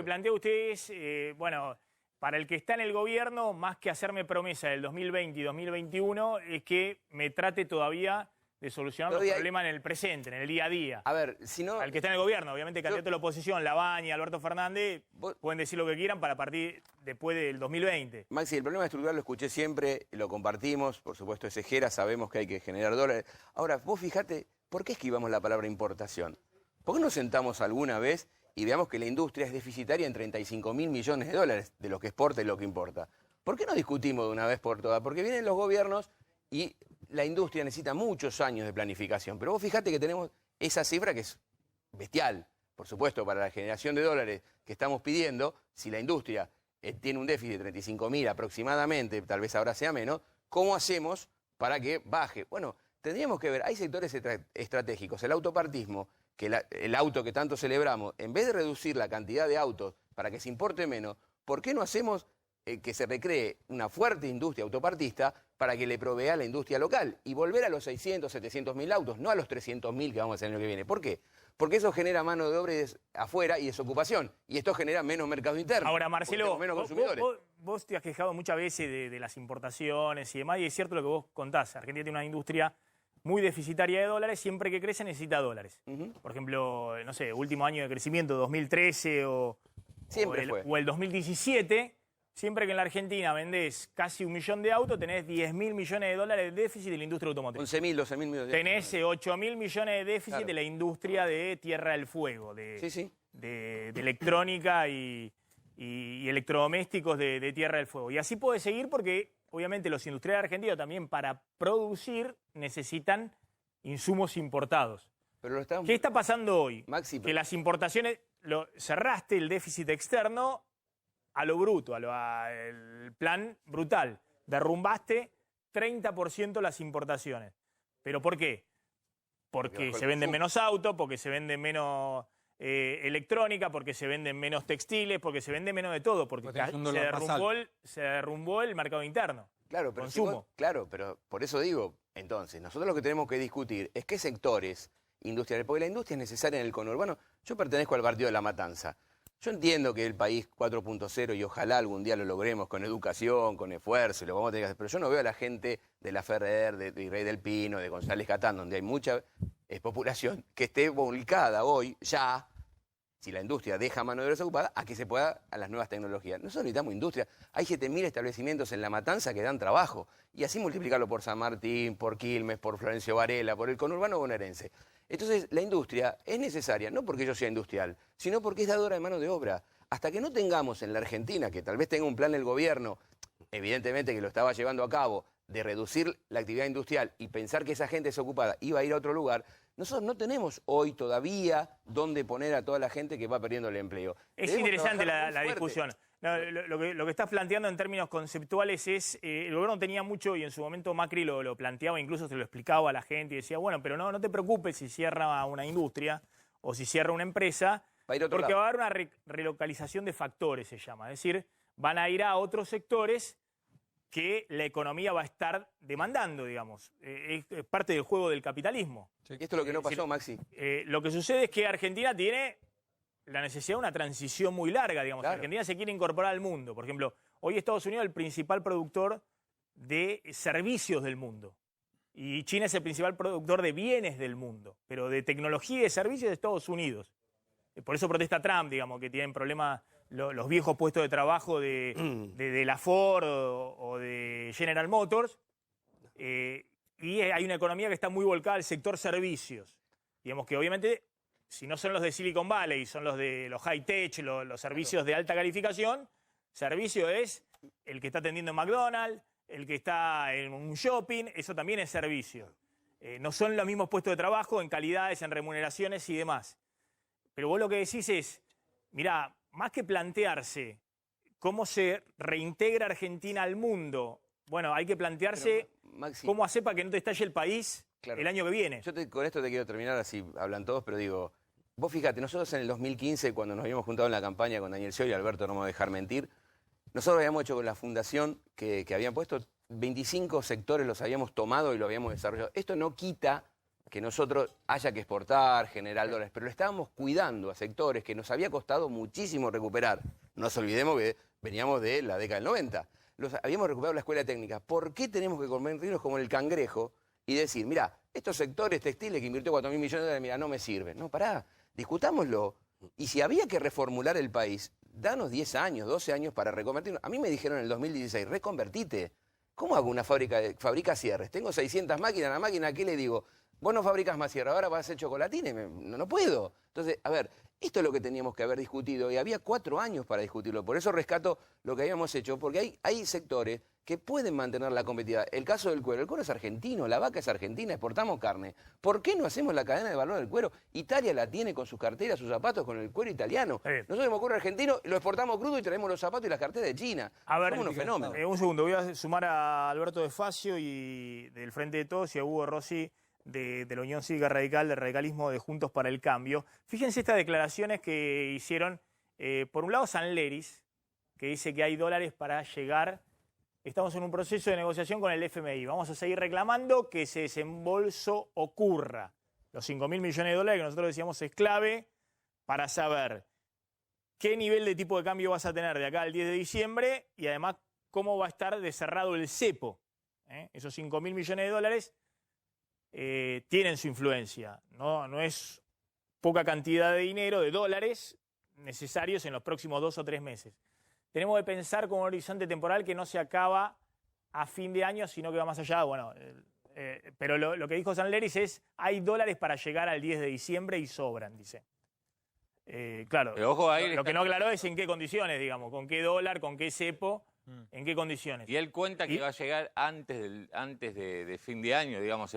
plantea usted es, bueno, para el que está en el gobierno, más que hacerme promesa del 2020 y 2021, es que me trate todavía de solucionar los problemas en el presente, en el día a día. A ver, si no... Al que está en el gobierno, obviamente, candidato de la oposición, Labaña, Alberto Fernández, pueden decir lo que quieran para partir después del 2020. Maxi, el problema estructural lo escuché siempre, lo compartimos, por supuesto es Cejera, sabemos que hay que generar dólares. Ahora, vos fijate, ¿por qué esquivamos la palabra importación? ¿Por qué nos sentamos alguna vez y veamos que la industria es deficitaria en 35.000 millones de dólares de lo que exporta y lo que importa? ¿Por qué no discutimos de una vez por todas? Porque vienen los gobiernos y la industria necesita muchos años de planificación. Pero vos fijate que tenemos esa cifra que es bestial. Por supuesto, para la generación de dólares que estamos pidiendo, si la industria tiene un déficit de 35.000 aproximadamente, tal vez ahora sea menos, ¿cómo hacemos para que baje? Bueno, tendríamos que ver, hay sectores estratégicos, el autopartismo, que el auto que tanto celebramos, en vez de reducir la cantidad de autos para que se importe menos, ¿por qué no hacemos que se recree una fuerte industria autopartista para que le provea a la industria local y volver a los 600, 700 mil autos, no a los 300.000 que vamos a hacer el año que viene? ¿Por qué? Porque eso genera mano de obra afuera y desocupación, y esto genera menos mercado interno. Ahora, Marcelo, menos consumidores. Vos te has quejado muchas veces de las importaciones y demás, y es cierto lo que vos contás. Argentina tiene una industria muy deficitaria de dólares, siempre que crece necesita dólares. Por ejemplo, no sé, último año de crecimiento, 2013 o el 2017... Siempre que en la Argentina vendés casi 1 millón de autos, tenés 10.000 millones de dólares de déficit de la industria automotriz. 11.000, 12.000 millones. Tenés 8.000 millones de déficit de la industria de Tierra del Fuego, de electrónica y electrodomésticos de Tierra del Fuego. Y así puede seguir porque, obviamente, los industriales argentinos también para producir necesitan insumos importados. Pero ¿Qué está pasando hoy? Maxi, que las importaciones, cerraste el déficit externo a lo bruto, el plan brutal. Derrumbaste 30% las importaciones. ¿Pero por qué? Porque se venden menos autos, porque se venden menos electrónica, porque se venden menos textiles, porque se vende menos de todo, porque se derrumbó el mercado interno. Claro, pero consumo. Claro, pero por eso digo, entonces, nosotros lo que tenemos que discutir es qué sectores industriales, porque la industria es necesaria en el conurbano. Yo pertenezco al partido de La Matanza. Yo entiendo que el país 4.0 y ojalá algún día lo logremos con educación, con esfuerzo, y lo vamos a tener que hacer, pero yo no veo a la gente de La Ferrer, de Virrey del Pino, de González Catán, donde hay mucha población que esté volcada hoy ya, si la industria deja mano de obra desocupada, a que se pueda a las nuevas tecnologías. Nosotros necesitamos industria. Hay 7.000 establecimientos en La Matanza que dan trabajo, y así multiplicarlo por San Martín, por Quilmes, por Florencio Varela, por el conurbano bonaerense. Entonces, la industria es necesaria, no porque yo sea industrial, sino porque es dadora de mano de obra. Hasta que no tengamos en la Argentina, que tal vez tenga un plan el gobierno, evidentemente que lo estaba llevando a cabo, de reducir la actividad industrial y pensar que esa gente desocupada iba a ir a otro lugar, nosotros no tenemos hoy todavía dónde poner a toda la gente que va perdiendo el empleo. Es interesante la discusión. No, lo que estás planteando en términos conceptuales es, el gobierno tenía mucho, y en su momento Macri lo planteaba, incluso se lo explicaba a la gente, y decía, bueno, pero no te preocupes si cierra una industria o si cierra una empresa, porque va a haber una relocalización de factores, se llama. Es decir, van a ir a otros sectores que la economía va a estar demandando, digamos. Es parte del juego del capitalismo. Sí. Esto es lo que no pasó, Maxi. Lo que sucede es que Argentina tiene la necesidad de una transición muy larga, digamos. Claro. Argentina se quiere incorporar al mundo. Por ejemplo, hoy Estados Unidos es el principal productor de servicios del mundo. Y China es el principal productor de bienes del mundo. Pero de tecnología y de servicios de Estados Unidos. Por eso protesta Trump, digamos, que tienen problemas los viejos puestos de trabajo de la Ford o de General Motors. Y hay una economía que está muy volcada al sector servicios. Digamos que obviamente si no son los de Silicon Valley, son los de los high-tech, los servicios de alta calificación, servicio es el que está atendiendo en McDonald's, el que está en un shopping, eso también es servicio. No son los mismos puestos de trabajo en calidades, en remuneraciones y demás. Pero vos lo que decís es, mirá, más que plantearse cómo se reintegra Argentina al mundo, bueno, hay que plantearse Maxi, cómo hacer para que no te estalle el país claro, el año que viene. Yo con esto te quiero terminar, así hablan todos, pero digo, vos fíjate, nosotros en el 2015, cuando nos habíamos juntado en la campaña con Daniel Scioli y Alberto, no me voy a dejar mentir, nosotros habíamos hecho con la fundación que habían puesto 25 sectores, los habíamos tomado y lo habíamos desarrollado. Esto no quita que nosotros haya que exportar, generar dólares, pero lo estábamos cuidando a sectores que nos había costado muchísimo recuperar. No nos olvidemos que veníamos de la década del 90. Habíamos recuperado la escuela técnica. ¿Por qué tenemos que convertirnos como en el cangrejo y decir, mira, estos sectores textiles que invirtió 4.000 millones de dólares, mira, no me sirven? No, pará, discutámoslo. Y si había que reformular el país, danos 10 años, 12 años para reconvertirnos. A mí me dijeron en el 2016, reconvertite. ¿Cómo hago una fabrica cierres? Tengo 600 máquinas, la máquina, ¿qué le digo? Vos no fabricas más cierre, ahora vas a hacer chocolatines, no puedo. Entonces, a ver, esto es lo que teníamos que haber discutido y había 4 años para discutirlo. Por eso rescato lo que habíamos hecho, porque hay sectores que pueden mantener la competitividad. El caso del cuero, el cuero es argentino, la vaca es argentina, exportamos carne. ¿Por qué no hacemos la cadena de valor del cuero? Italia la tiene con sus carteras, sus zapatos, con el cuero italiano. Nosotros tenemos cuero argentino, lo exportamos crudo y traemos los zapatos y las carteras de China. A ver, somos unos fenómenos. Un segundo, voy a sumar a Alberto de Facio y del Frente de Todos y a Hugo Rossi de la Unión Cívica Radical, del radicalismo de Juntos para el Cambio. Fíjense estas declaraciones que hicieron, por un lado, Sanleris, que dice que hay dólares para llegar. Estamos en un proceso de negociación con el FMI. Vamos a seguir reclamando que ese desembolso ocurra. Los 5.000 millones de dólares que nosotros decíamos es clave para saber qué nivel de tipo de cambio vas a tener de acá al 10 de diciembre y además cómo va a estar cerrado el cepo. Esos 5.000 millones de dólares tienen su influencia. No es poca cantidad de dinero, de dólares, necesarios en los próximos 2 o 3 meses. Tenemos que pensar con un horizonte temporal que no se acaba a fin de año, sino que va más allá. Bueno, pero lo que dijo Sanleris es, hay dólares para llegar al 10 de diciembre y sobran, dice. Claro, pero ojo ahí, lo que no aclaró es en qué condiciones, digamos, con qué dólar, con qué cepo, en qué condiciones. Y él cuenta que va a llegar antes de fin de año, digamos,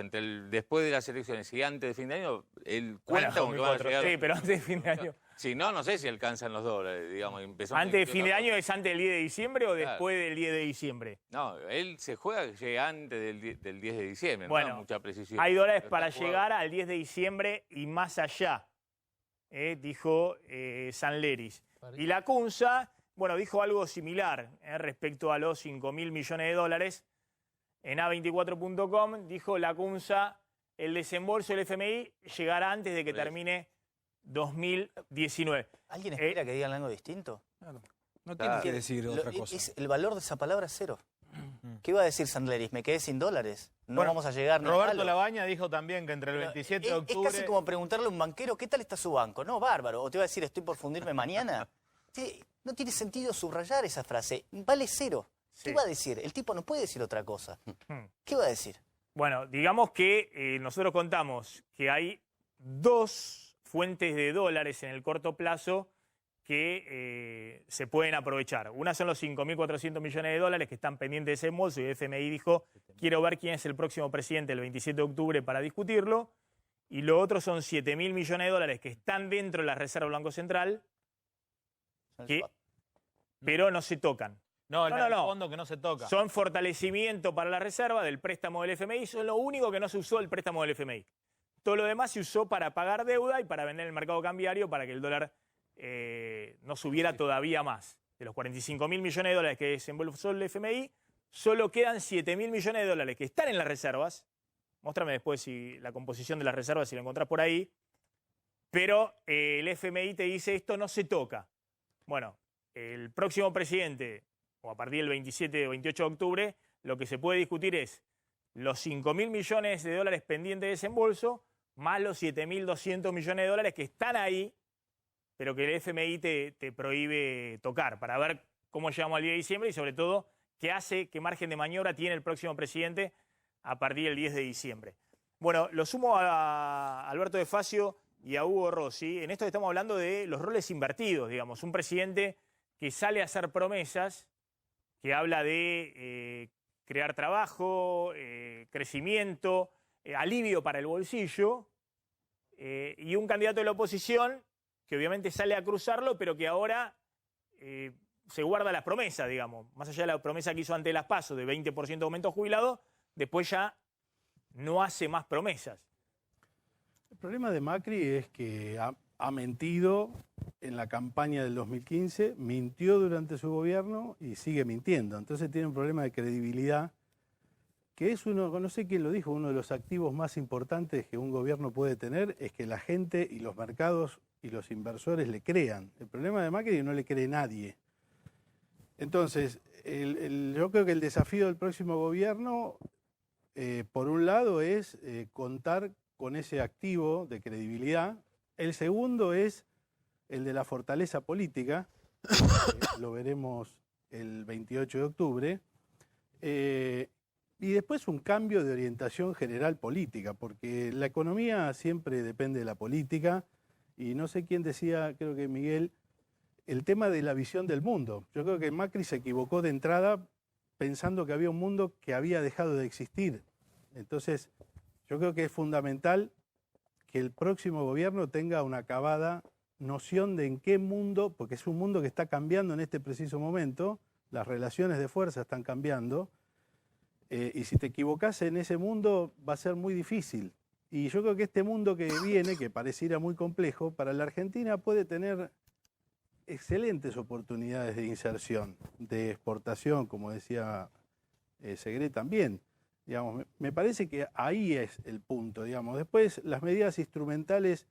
después de las elecciones y antes de fin de año, él cuenta con que van a llegar. Sí, pero antes de fin de año. Si no, no sé si alcanzan los dólares, digamos. ¿Antes de fin de año es antes del 10 de diciembre o después del 10 de diciembre? No, él se juega que llega antes del 10 de diciembre, bueno, no mucha precisión. Hay dólares para llegar al 10 de diciembre y más allá, dijo Sanleris. Y la CUNSA, bueno, dijo algo similar respecto a los 5.000 millones de dólares. En A24.com dijo la CUNSA, el desembolso del FMI llegará antes de que termine 2019. ¿Alguien espera que digan algo distinto? Claro. No tiene que decir otra cosa. El valor de esa palabra es cero. ¿Qué iba a decir Sanleris? ¿Me quedé sin dólares? No Bueno, vamos a llegar ni a Roberto palo. Labaña dijo también que entre el 27 de octubre... Es casi como preguntarle a un banquero, ¿qué tal está su banco? No, bárbaro. O te va a decir, estoy por fundirme mañana. No tiene sentido subrayar esa frase. Vale cero. Sí. ¿Qué va a decir? El tipo no puede decir otra cosa. ¿Qué va a decir? Bueno, digamos que nosotros contamos que hay 2 fuentes de dólares en el corto plazo que se pueden aprovechar. Una son los 5.400 millones de dólares que están pendientes de ese desembolso y el FMI dijo, quiero ver quién es el próximo presidente el 27 de octubre para discutirlo. Y lo otro son 7.000 millones de dólares que están dentro de la Reserva Banco Central, pero no se tocan. No, el fondo que no se toca. Son fortalecimiento para la reserva del préstamo del FMI, son lo único que no se usó el préstamo del FMI. Todo lo demás se usó para pagar deuda y para vender el mercado cambiario para que el dólar no subiera todavía más. De los 45.000 millones de dólares que desembolsó el FMI, solo quedan 7.000 millones de dólares que están en las reservas. Móstrame después si la composición de las reservas, si la encontrás por ahí. Pero el FMI te dice esto no se toca. Bueno, el próximo presidente, o a partir del 27 o 28 de octubre, lo que se puede discutir es los 5.000 millones de dólares pendientes de desembolso, más los 7.200 millones de dólares que están ahí, pero que el FMI te prohíbe tocar, para ver cómo llegamos al 10 de diciembre y sobre todo qué margen de maniobra tiene el próximo presidente a partir del 10 de diciembre. Bueno, lo sumo a Alberto de Facio y a Hugo Rossi, en esto estamos hablando de los roles invertidos, digamos. Un presidente que sale a hacer promesas, que habla de crear trabajo, crecimiento, alivio para el bolsillo, y un candidato de la oposición que obviamente sale a cruzarlo, pero que ahora se guarda las promesas, digamos. Más allá de la promesa que hizo ante las PASO de 20% de aumento jubilado, después ya no hace más promesas. El problema de Macri es que ha mentido en la campaña del 2015, mintió durante su gobierno y sigue mintiendo. Entonces tiene un problema de credibilidad, que es uno, no sé quién lo dijo, uno de los activos más importantes que un gobierno puede tener es que la gente y los mercados y los inversores le crean. El problema de Macri es que no le cree nadie. Entonces, yo creo que el desafío del próximo gobierno, por un lado, es contar con ese activo de credibilidad. El segundo es el de la fortaleza política, lo veremos el 28 de octubre, y después un cambio de orientación general política, porque la economía siempre depende de la política, y no sé quién decía, creo que Miguel, el tema de la visión del mundo. Yo creo que Macri se equivocó de entrada pensando que había un mundo que había dejado de existir. Entonces, yo creo que es fundamental que el próximo gobierno tenga una acabada noción de en qué mundo, porque es un mundo que está cambiando en este preciso momento, las relaciones de fuerza están cambiando, y si te equivocás en ese mundo va a ser muy difícil. Y yo creo que este mundo que viene, que pareciera muy complejo, para la Argentina puede tener excelentes oportunidades de inserción, de exportación, como decía Segre también. Digamos, me parece que ahí es el punto, digamos. Después las medidas instrumentales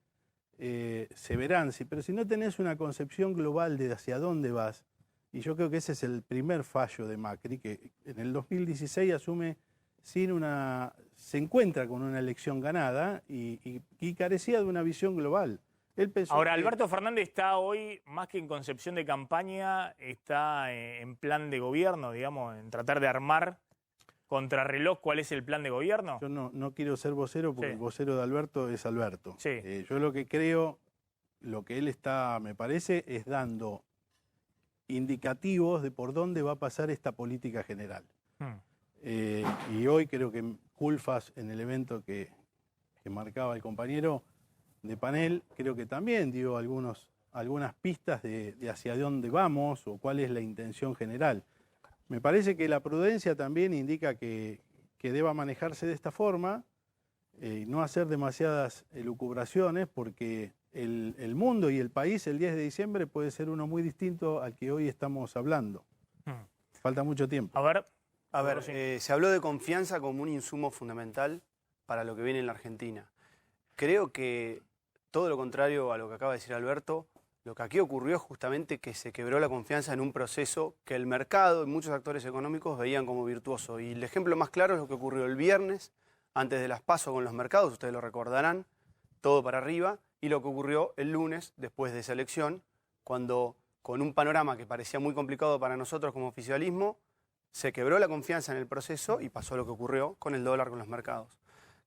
se verán, sí, pero si no tenés una concepción global de hacia dónde vas, y yo creo que ese es el primer fallo de Macri, que en el 2016 asume se encuentra con una elección ganada y carecía de una visión global. Él pensó Ahora, Alberto Fernández está hoy, más que en concepción de campaña, está en plan de gobierno, digamos, en tratar de armar contrarreloj cuál es el plan de gobierno. Yo no quiero ser vocero porque Sí. el vocero de Alberto es Alberto. Sí. Yo lo que creo, lo que él está, me parece, es dando indicativos de por dónde va a pasar esta política general. Y hoy creo que Culfas, en el evento que marcaba el compañero de panel, creo que también dio algunas pistas de hacia dónde vamos o cuál es la intención general. Me parece que la prudencia también indica que deba manejarse de esta forma, no hacer demasiadas elucubraciones, porque el mundo y el país el 10 de diciembre puede ser uno muy distinto al que hoy estamos hablando. Falta mucho tiempo. A ver, se habló de confianza como un insumo fundamental para lo que viene en la Argentina. Creo que todo lo contrario a lo que acaba de decir Alberto, lo que aquí ocurrió es justamente que se quebró la confianza en un proceso que el mercado y muchos actores económicos veían como virtuoso. Y el ejemplo más claro es lo que ocurrió el viernes, antes de las PASO con los mercados, ustedes lo recordarán, todo para arriba, y lo que ocurrió el lunes, después de esa elección, cuando con un panorama que parecía muy complicado para nosotros como oficialismo, se quebró la confianza en el proceso y pasó lo que ocurrió con el dólar, con los mercados.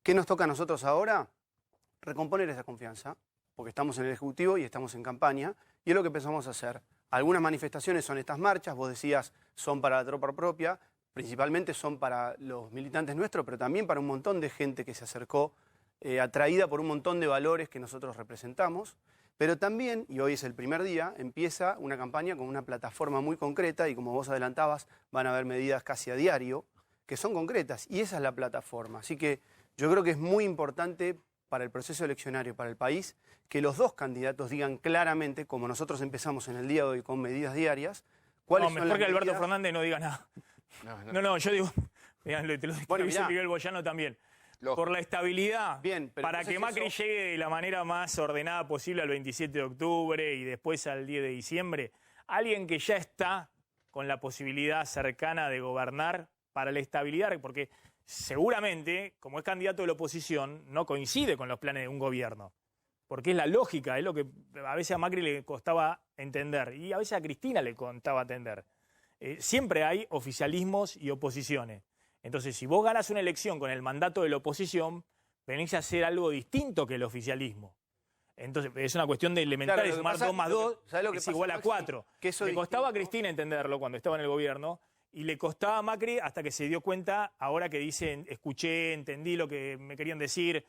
¿Qué nos toca a nosotros ahora? Recomponer esa confianza, porque estamos en el Ejecutivo y estamos en campaña, y es lo que pensamos hacer. Algunas manifestaciones son estas marchas, vos decías, son para la tropa propia, principalmente son para los militantes nuestros, pero también para un montón de gente que se acercó, atraída por un montón de valores que nosotros representamos, pero también, y hoy es el primer día, empieza una campaña con una plataforma muy concreta, y como vos adelantabas, van a haber medidas casi a diario, que son concretas, y esa es la plataforma. Así que yo creo que es muy importante para el proceso eleccionario, para el país, que los dos candidatos digan claramente, como nosotros empezamos en el día de hoy con medidas diarias, cuáles son las mejor que Alberto medidas. Fernández no diga nada. No, yo digo, te lo Bueno, dice mirá. Miguel Boyano también. Lógico. Por la estabilidad, Bien, pero para que entonces Macri eso- llegue de la manera más ordenada posible al 27 de octubre y después al 10 de diciembre, alguien que ya está con la posibilidad cercana de gobernar para la estabilidad, porque seguramente, como es candidato de la oposición, no coincide con los planes de un gobierno, porque es la lógica, es lo que a veces a Macri le costaba entender y a veces a Cristina le costaba entender. Siempre hay oficialismos y oposiciones. Entonces, si vos ganás una elección con el mandato de la oposición, venís a hacer algo distinto que el oficialismo. Entonces, es una cuestión de elemental, Claro, de lo que sumar pasa- 2 más lo que- 2 ¿sabés lo que es pasa, igual a Maxi? 4. Que eso Le costaba a distinto- Cristina entenderlo cuando estaba en el gobierno y le costaba a Macri hasta que se dio cuenta, ahora que dicen, escuché, entendí lo que me querían decir,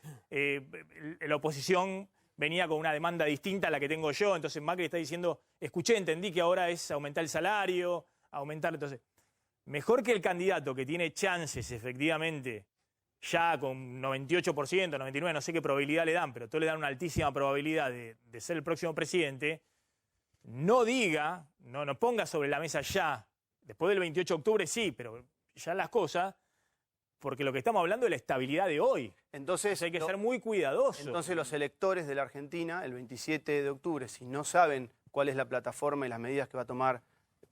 la oposición venía con una demanda distinta a la que tengo yo, entonces Macri está diciendo, escuché, entendí que ahora es aumentar el salario, aumentar, entonces, mejor que el candidato que tiene chances efectivamente, ya con 98%, 99%, no sé qué probabilidad le dan, pero todos le dan una altísima probabilidad de ser el próximo presidente, no diga, no ponga sobre la mesa ya, después del 28 de octubre sí, pero ya las cosas, porque lo que estamos hablando es la estabilidad de hoy. Entonces, Hay que ser muy cuidadosos. Entonces los electores de la Argentina, el 27 de octubre, si no saben cuál es la plataforma y las medidas que va a tomar,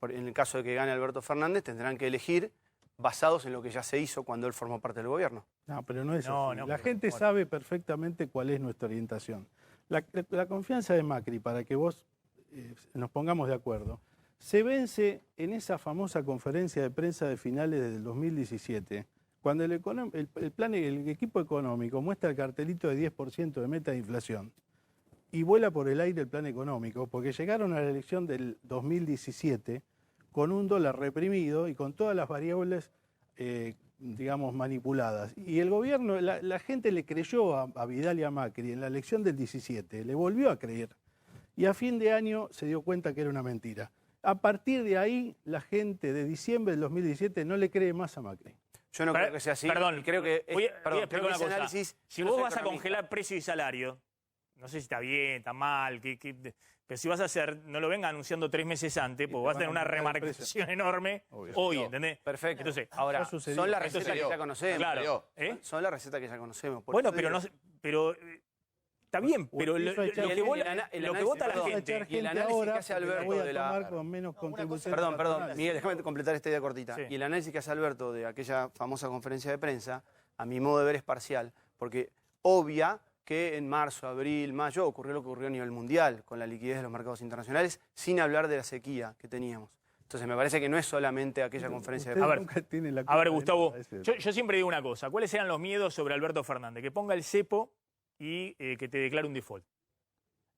en el caso de que gane Alberto Fernández, tendrán que elegir basados en lo que ya se hizo cuando él formó parte del gobierno. No, pero no es No, así. no, la pero- gente bueno. sabe perfectamente cuál es nuestra orientación. La confianza de Macri, para que vos nos pongamos de acuerdo, se vence en esa famosa conferencia de prensa de finales del 2017, cuando el equipo económico muestra el cartelito de 10% de meta de inflación y vuela por el aire el plan económico, porque llegaron a la elección del 2017 con un dólar reprimido y con todas las variables, digamos, manipuladas. Y el gobierno, la gente le creyó a Vidal y a Macri en la elección del 17, le volvió a creer. Y a fin de año se dio cuenta que era una mentira. A partir de ahí, la gente de diciembre del 2017 no le cree más a Macri. Yo no creo que sea así. Perdón, y creo que voy a perdón, explicar creo que una ese cosa. análisis- Si yo no vos soy vas a economista. congelar precio y salario, no sé si está bien, está mal, pero si vas a hacer, no lo venga anunciando 3 meses antes, porque te vas a van tener a una aumentar el remarcación enorme hoy, ¿entendés? Perfecto. Entonces, Ahora, ya sucedió. son las Esto recetas que sucedió. ya conocemos. Claro. ¿eh? Son las recetas que ya conocemos. Por Bueno, eso pero digo- no, pero está bien, pero lo Hizo echar- que vota el lo que análisis, vota la perdón, gente. y el gente análisis ahora, que hace porque la Alberto voy a de la- tomar con menos contribución. Perdón, Miguel, déjame completar esta idea cortita. Sí. Y el análisis que hace Alberto de aquella famosa conferencia de prensa, a mi modo de ver es parcial, porque obvia que en marzo, abril, mayo ocurrió lo que ocurrió a nivel mundial, con la liquidez de los mercados internacionales, sin hablar de la sequía que teníamos. Entonces me parece que no es solamente aquella conferencia de Ustedes A ver, nunca tienen la A culpa ver, de Gustavo, nada, ese- yo siempre digo una cosa. ¿Cuáles eran los miedos sobre Alberto Fernández? Que ponga el cepo y que te declare un default.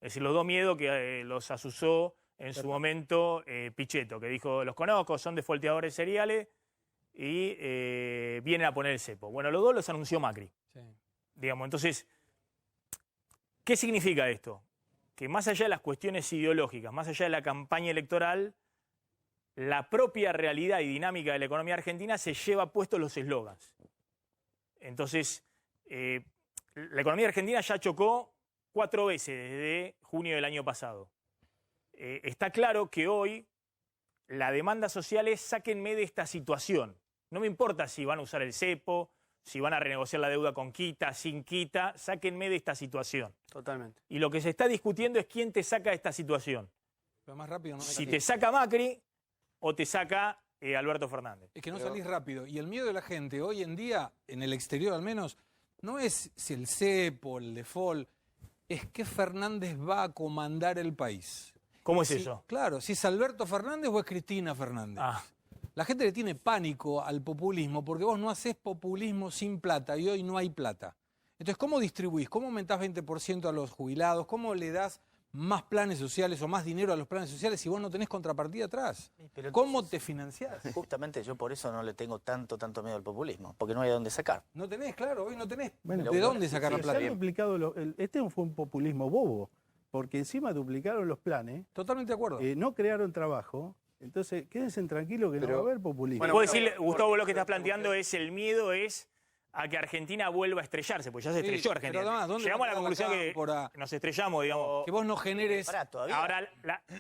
Es decir, los dos miedos que los asusó en su momento Pichetto, que dijo, los conozco, son defaulteadores seriales y vienen a poner el cepo. Bueno, los dos los anunció Macri. Sí. Digamos, entonces, ¿qué significa esto? Que más allá de las cuestiones ideológicas, más allá de la campaña electoral, la propia realidad y dinámica de la economía argentina se lleva puestos los eslogans. Entonces, la economía argentina ya chocó 4 veces desde junio del año pasado. Está claro que hoy la demanda social es sáquenme de esta situación. No me importa si van a usar el cepo, si van a renegociar la deuda con quita, sin quita, sáquenme de esta situación. Totalmente. Y lo que se está discutiendo es quién te saca de esta situación. Pero más rápido no Si te saca Macri o te saca Alberto Fernández. Es que no salís rápido. Y el miedo de la gente hoy en día, en el exterior al menos, no es si el cepo, el default, es que Fernández va a comandar el país. ¿Cómo es Si- eso? Claro, si es Alberto Fernández o es Cristina Fernández. Ah. La gente le tiene pánico al populismo porque vos no haces populismo sin plata y hoy no hay plata. Entonces, ¿cómo distribuís? ¿Cómo aumentás 20% a los jubilados? ¿Cómo le das más planes sociales o más dinero a los planes sociales si vos no tenés contrapartida atrás? Pero ¿Cómo entonces, te financiás? Justamente yo por eso no le tengo tanto miedo al populismo, porque no hay de dónde sacar. No tenés, claro, hoy no tenés Bueno, de dónde sacar la se plata. han duplicado este fue un populismo bobo, porque encima duplicaron los planes, Totalmente de acuerdo. no crearon trabajo, entonces quédense tranquilos que no va a haber populismo. Bueno, Puedo decirle, Gustavo, lo que estás planteando es el miedo es a que Argentina vuelva a estrellarse, porque ya se Sí, estrelló pero Argentina. además, ¿dónde Llegamos a la va la conclusión que cámpora? nos estrellamos, digamos. Que vos no generes... Pará, todavía. Ahora,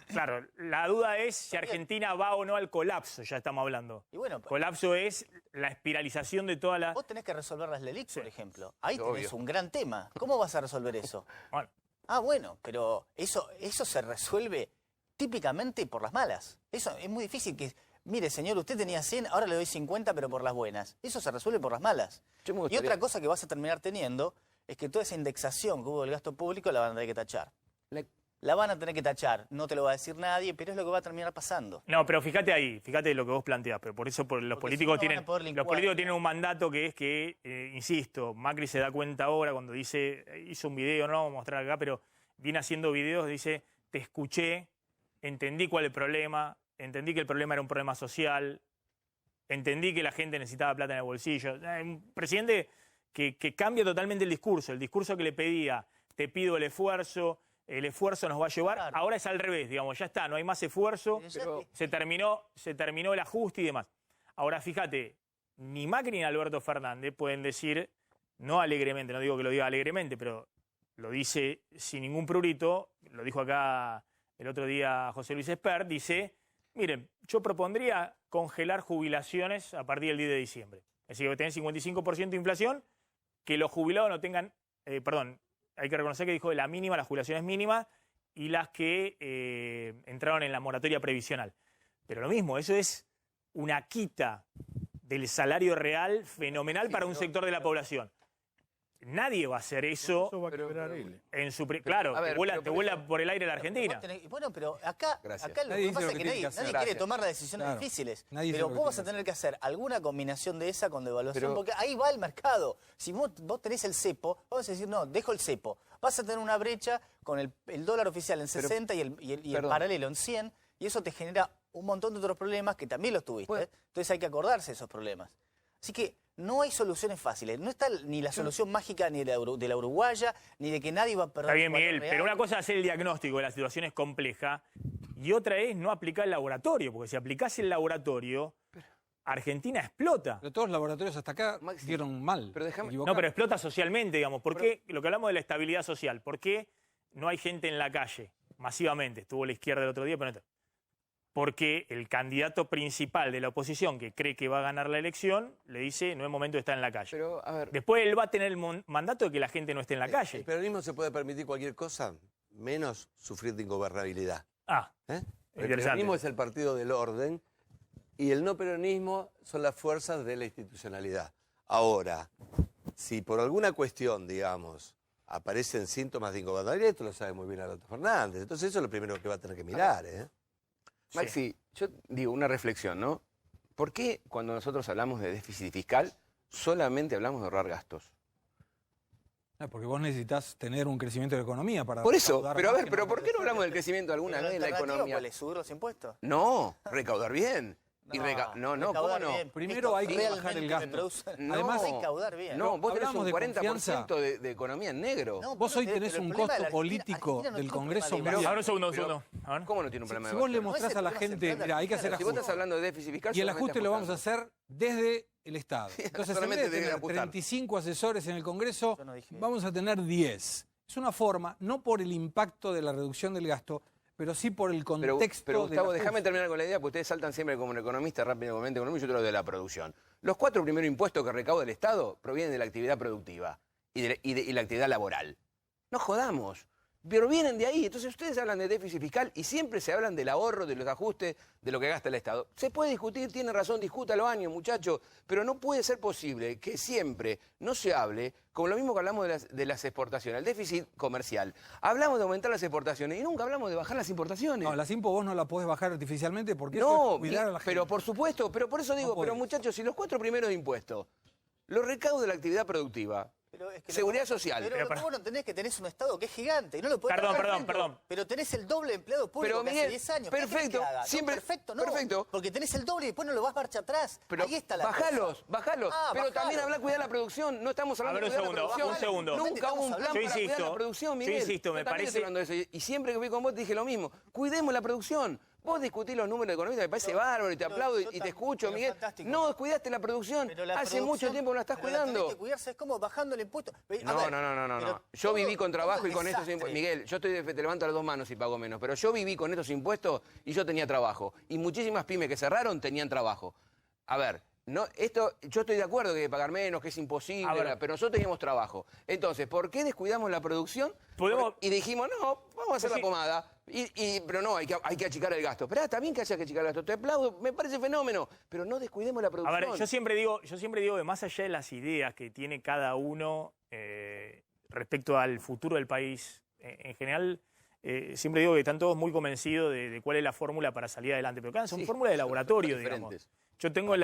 claro, la duda es si Argentina va o no al colapso, ya estamos hablando. Y bueno, Colapso es la espiralización de toda la... vos tenés que resolver las LELIC, por ejemplo. Ahí Sí, tenés obvio. un gran tema. ¿Cómo vas a resolver eso? Bueno, Ah, bueno, pero eso se resuelve típicamente por las malas. Eso es muy difícil que... Mire, señor, usted tenía 100, ahora le doy 50, pero por las buenas. Eso se resuelve por las malas. Yo me Y gustaría- otra cosa que vas a terminar teniendo es que toda esa indexación que hubo del gasto público la van a tener que tachar. La van a tener que tachar. No te lo va a decir nadie, pero es lo que va a terminar pasando. no, pero fíjate ahí, fíjate lo que vos planteás, pero por eso los Porque políticos si no van a poder los políticos tienen un mandato que es que, insisto, Macri se da cuenta ahora cuando dice, hizo un video, no lo vamos a mostrar acá, pero viene haciendo videos, dice, te escuché, entendí cuál es el problema, entendí que el problema era un problema social, entendí que la gente necesitaba plata en el bolsillo. Un presidente que cambia totalmente el discurso que le pedía, te pido el esfuerzo nos va a llevar, Claro. ahora es al revés, digamos, ya está, no hay más esfuerzo, Pero- se terminó el ajuste y demás. Ahora, fíjate, ni Macri ni Alberto Fernández pueden decir, no alegremente, no digo que lo diga alegremente, pero lo dice sin ningún prurito, lo dijo acá el otro día José Luis Espert, dice, miren, yo propondría congelar jubilaciones a partir del 10 de diciembre. Es decir, que tenés 55% de inflación, que los jubilados no tengan, hay que reconocer que dijo de la mínima, las jubilaciones mínimas y las que entraron en la moratoria previsional. Pero lo mismo, eso es una quita del salario real fenomenal para un sector de la población. Nadie va a hacer eso Eso va a quebrar él. en su... Claro, a ver, te vuela por el aire la Argentina. Bueno, pero acá lo Gracias. que Nadie dice pasa lo es que que tiene que nadie hacer. quiere Gracias. tomar las decisiones Claro. difíciles. Nadie dice Pero lo que vos vas tiene a que tener que hacer alguna combinación de esa con devaluación, Pero- porque ahí va el mercado. Si vos tenés el cepo, vamos a decir, no, dejo el cepo. Vas a tener una brecha con el dólar oficial en 60 y el perdón. paralelo en 100, y eso te genera un montón de otros problemas que también los tuviste. Bueno. Entonces hay que acordarse de esos problemas. Así que no hay soluciones fáciles. No está ni la solución mágica ni de la uruguaya, ni de que nadie va a perder Está bien, su valor Miguel, real. pero una cosa es hacer el diagnóstico de la situación es compleja y otra es no aplicar el laboratorio, porque si aplicás el laboratorio, Argentina explota. Pero todos los laboratorios hasta acá Maxi, dieron mal. pero déjame- No, pero explota socialmente, digamos. ¿Por qué? Lo que hablamos de la estabilidad social, ¿por qué no hay gente en la calle masivamente? Estuvo la izquierda el otro día, pero no. Porque el candidato principal de la oposición, que cree que va a ganar la elección, le dice, no es momento de estar en la calle. Pero, a ver, Después él va a tener el mandato de que la gente no esté en la calle. ¿El peronismo se puede permitir cualquier cosa menos sufrir de ingobernabilidad? Ah, ¿Eh? El Interesante. peronismo es el partido del orden y el no peronismo son las fuerzas de la institucionalidad. Ahora, si por alguna cuestión, digamos, aparecen síntomas de ingobernabilidad, esto lo sabe muy bien Alberto Fernández. Entonces eso es lo primero que va a tener que mirar, ¿eh? Maxi, yo digo una reflexión, ¿no? ¿Por qué cuando nosotros hablamos de déficit fiscal solamente hablamos de ahorrar gastos? Porque vos necesitas tener un crecimiento de la economía para... Por eso, recaudar pero a más ver, que pero no ¿por qué no hablamos del crecimiento alguna Pero vez de la alternativa, economía? ¿cuál es? ¿Subir los impuestos? No, recaudar bien. No, ¿cómo recaudar no? bien. Primero Esto hay que realmente bajar el me gasto. produce- No, Además, recaudar bien. No, vos tenés Hablamos un de 40% de economía en negro. No, Vos hoy pero tenés el un problema de costo la Argentina- político Argentina no del tiene un Congreso problema de mundial. a ver, un segundo, Pero- A ver. ¿Cómo no tiene un problema Si de vos le gasto? No es mostrás el a la problema gente, central de mira, hay que hacer Si vos estás ajustes. hablando de déficit fiscal, Y el solamente ajuste lo vamos a ajustando. hacer desde el Estado. Entonces, en solamente vez de tenés que tener ajustar. 35 asesores en el Congreso, Yo no dije eso. vamos a tener 10. Es una forma, no por el impacto de la reducción del gasto, pero sí por el contexto Pero del Gustavo, ajuste. déjame terminar con la idea, porque ustedes saltan siempre como un economista rápidamente económico y yo te lo de la producción. Los 4 primeros impuestos que recauda el Estado provienen de la actividad productiva y la actividad laboral. No jodamos. Pero vienen de ahí. Entonces ustedes hablan de déficit fiscal y siempre se hablan del ahorro, de los ajustes, de lo que gasta el Estado. Se puede discutir, tiene razón, discútalo años, muchachos, pero no puede ser posible que siempre no se hable, como lo mismo que hablamos de las exportaciones, el déficit comercial. Hablamos de aumentar las exportaciones y nunca hablamos de bajar las importaciones. No, las impo vos no la podés bajar artificialmente porque eso es cuidar a la gente. pero por supuesto, pero por eso digo, No pero podés. muchachos, si los 4 primeros impuestos, los recaudos de la actividad productiva, Pero es que seguridad social. Pero lo que vos no tenés que tenés un Estado que es gigante y no lo podés Perdón, bajar. perdón, perdón. Pero tenés el doble de empleado público Pero, que Miguel, hace 10 años. ¿Qué querés perfecto, que haga? siempre- No, perfecto, no. perfecto. Porque tenés el doble y después no lo vas marcha atrás. Pero Ahí está la bajalos, cosa. bajalos. Ah, pero bajalos. también habla de cuidar la producción. No estamos A hablando ver, de cuidar la un producción. segundo. Nunca hubo un plan Yo para cuidar insisto, la producción, yo Miguel. insisto, me Yo también parece- estoy hablando de eso. Y siempre que fui con vos te dije lo mismo. Cuidemos la producción. Vos discutís los números económicos, me parece bárbaro y te pero aplaudo yo y te también, escucho, pero Miguel. fantástico. No descuidaste la producción. Pero la Hace producción- mucho tiempo no la estás pero la cuidando. tenés que cuidarse, es como bajando el impuesto. A No, ver, no. pero Yo viví con trabajo todo y con el estos desastre. impuestos. Miguel, yo te levanto las 2 manos y pago menos, pero yo viví con estos impuestos y yo tenía trabajo. Y muchísimas pymes que cerraron tenían trabajo. A ver, no, yo estoy de acuerdo que hay que pagar menos, que es imposible, A ver. pero nosotros teníamos trabajo. Entonces, ¿por qué descuidamos la producción? Podemos- Y dijimos, no, vamos a hacer Sí. la pomada. Pero no, hay que achicar el gasto. Pero está bien que haya que achicar el gasto. Te aplaudo, me parece fenómeno. Pero no descuidemos la A producción. ver, yo siempre digo que más allá de las ideas que tiene cada uno respecto al futuro del país, en general, siempre digo que están todos muy convencidos de cuál es la fórmula para salir adelante. Pero cada son Sí, fórmulas de son laboratorio, diferentes. digamos. Yo tengo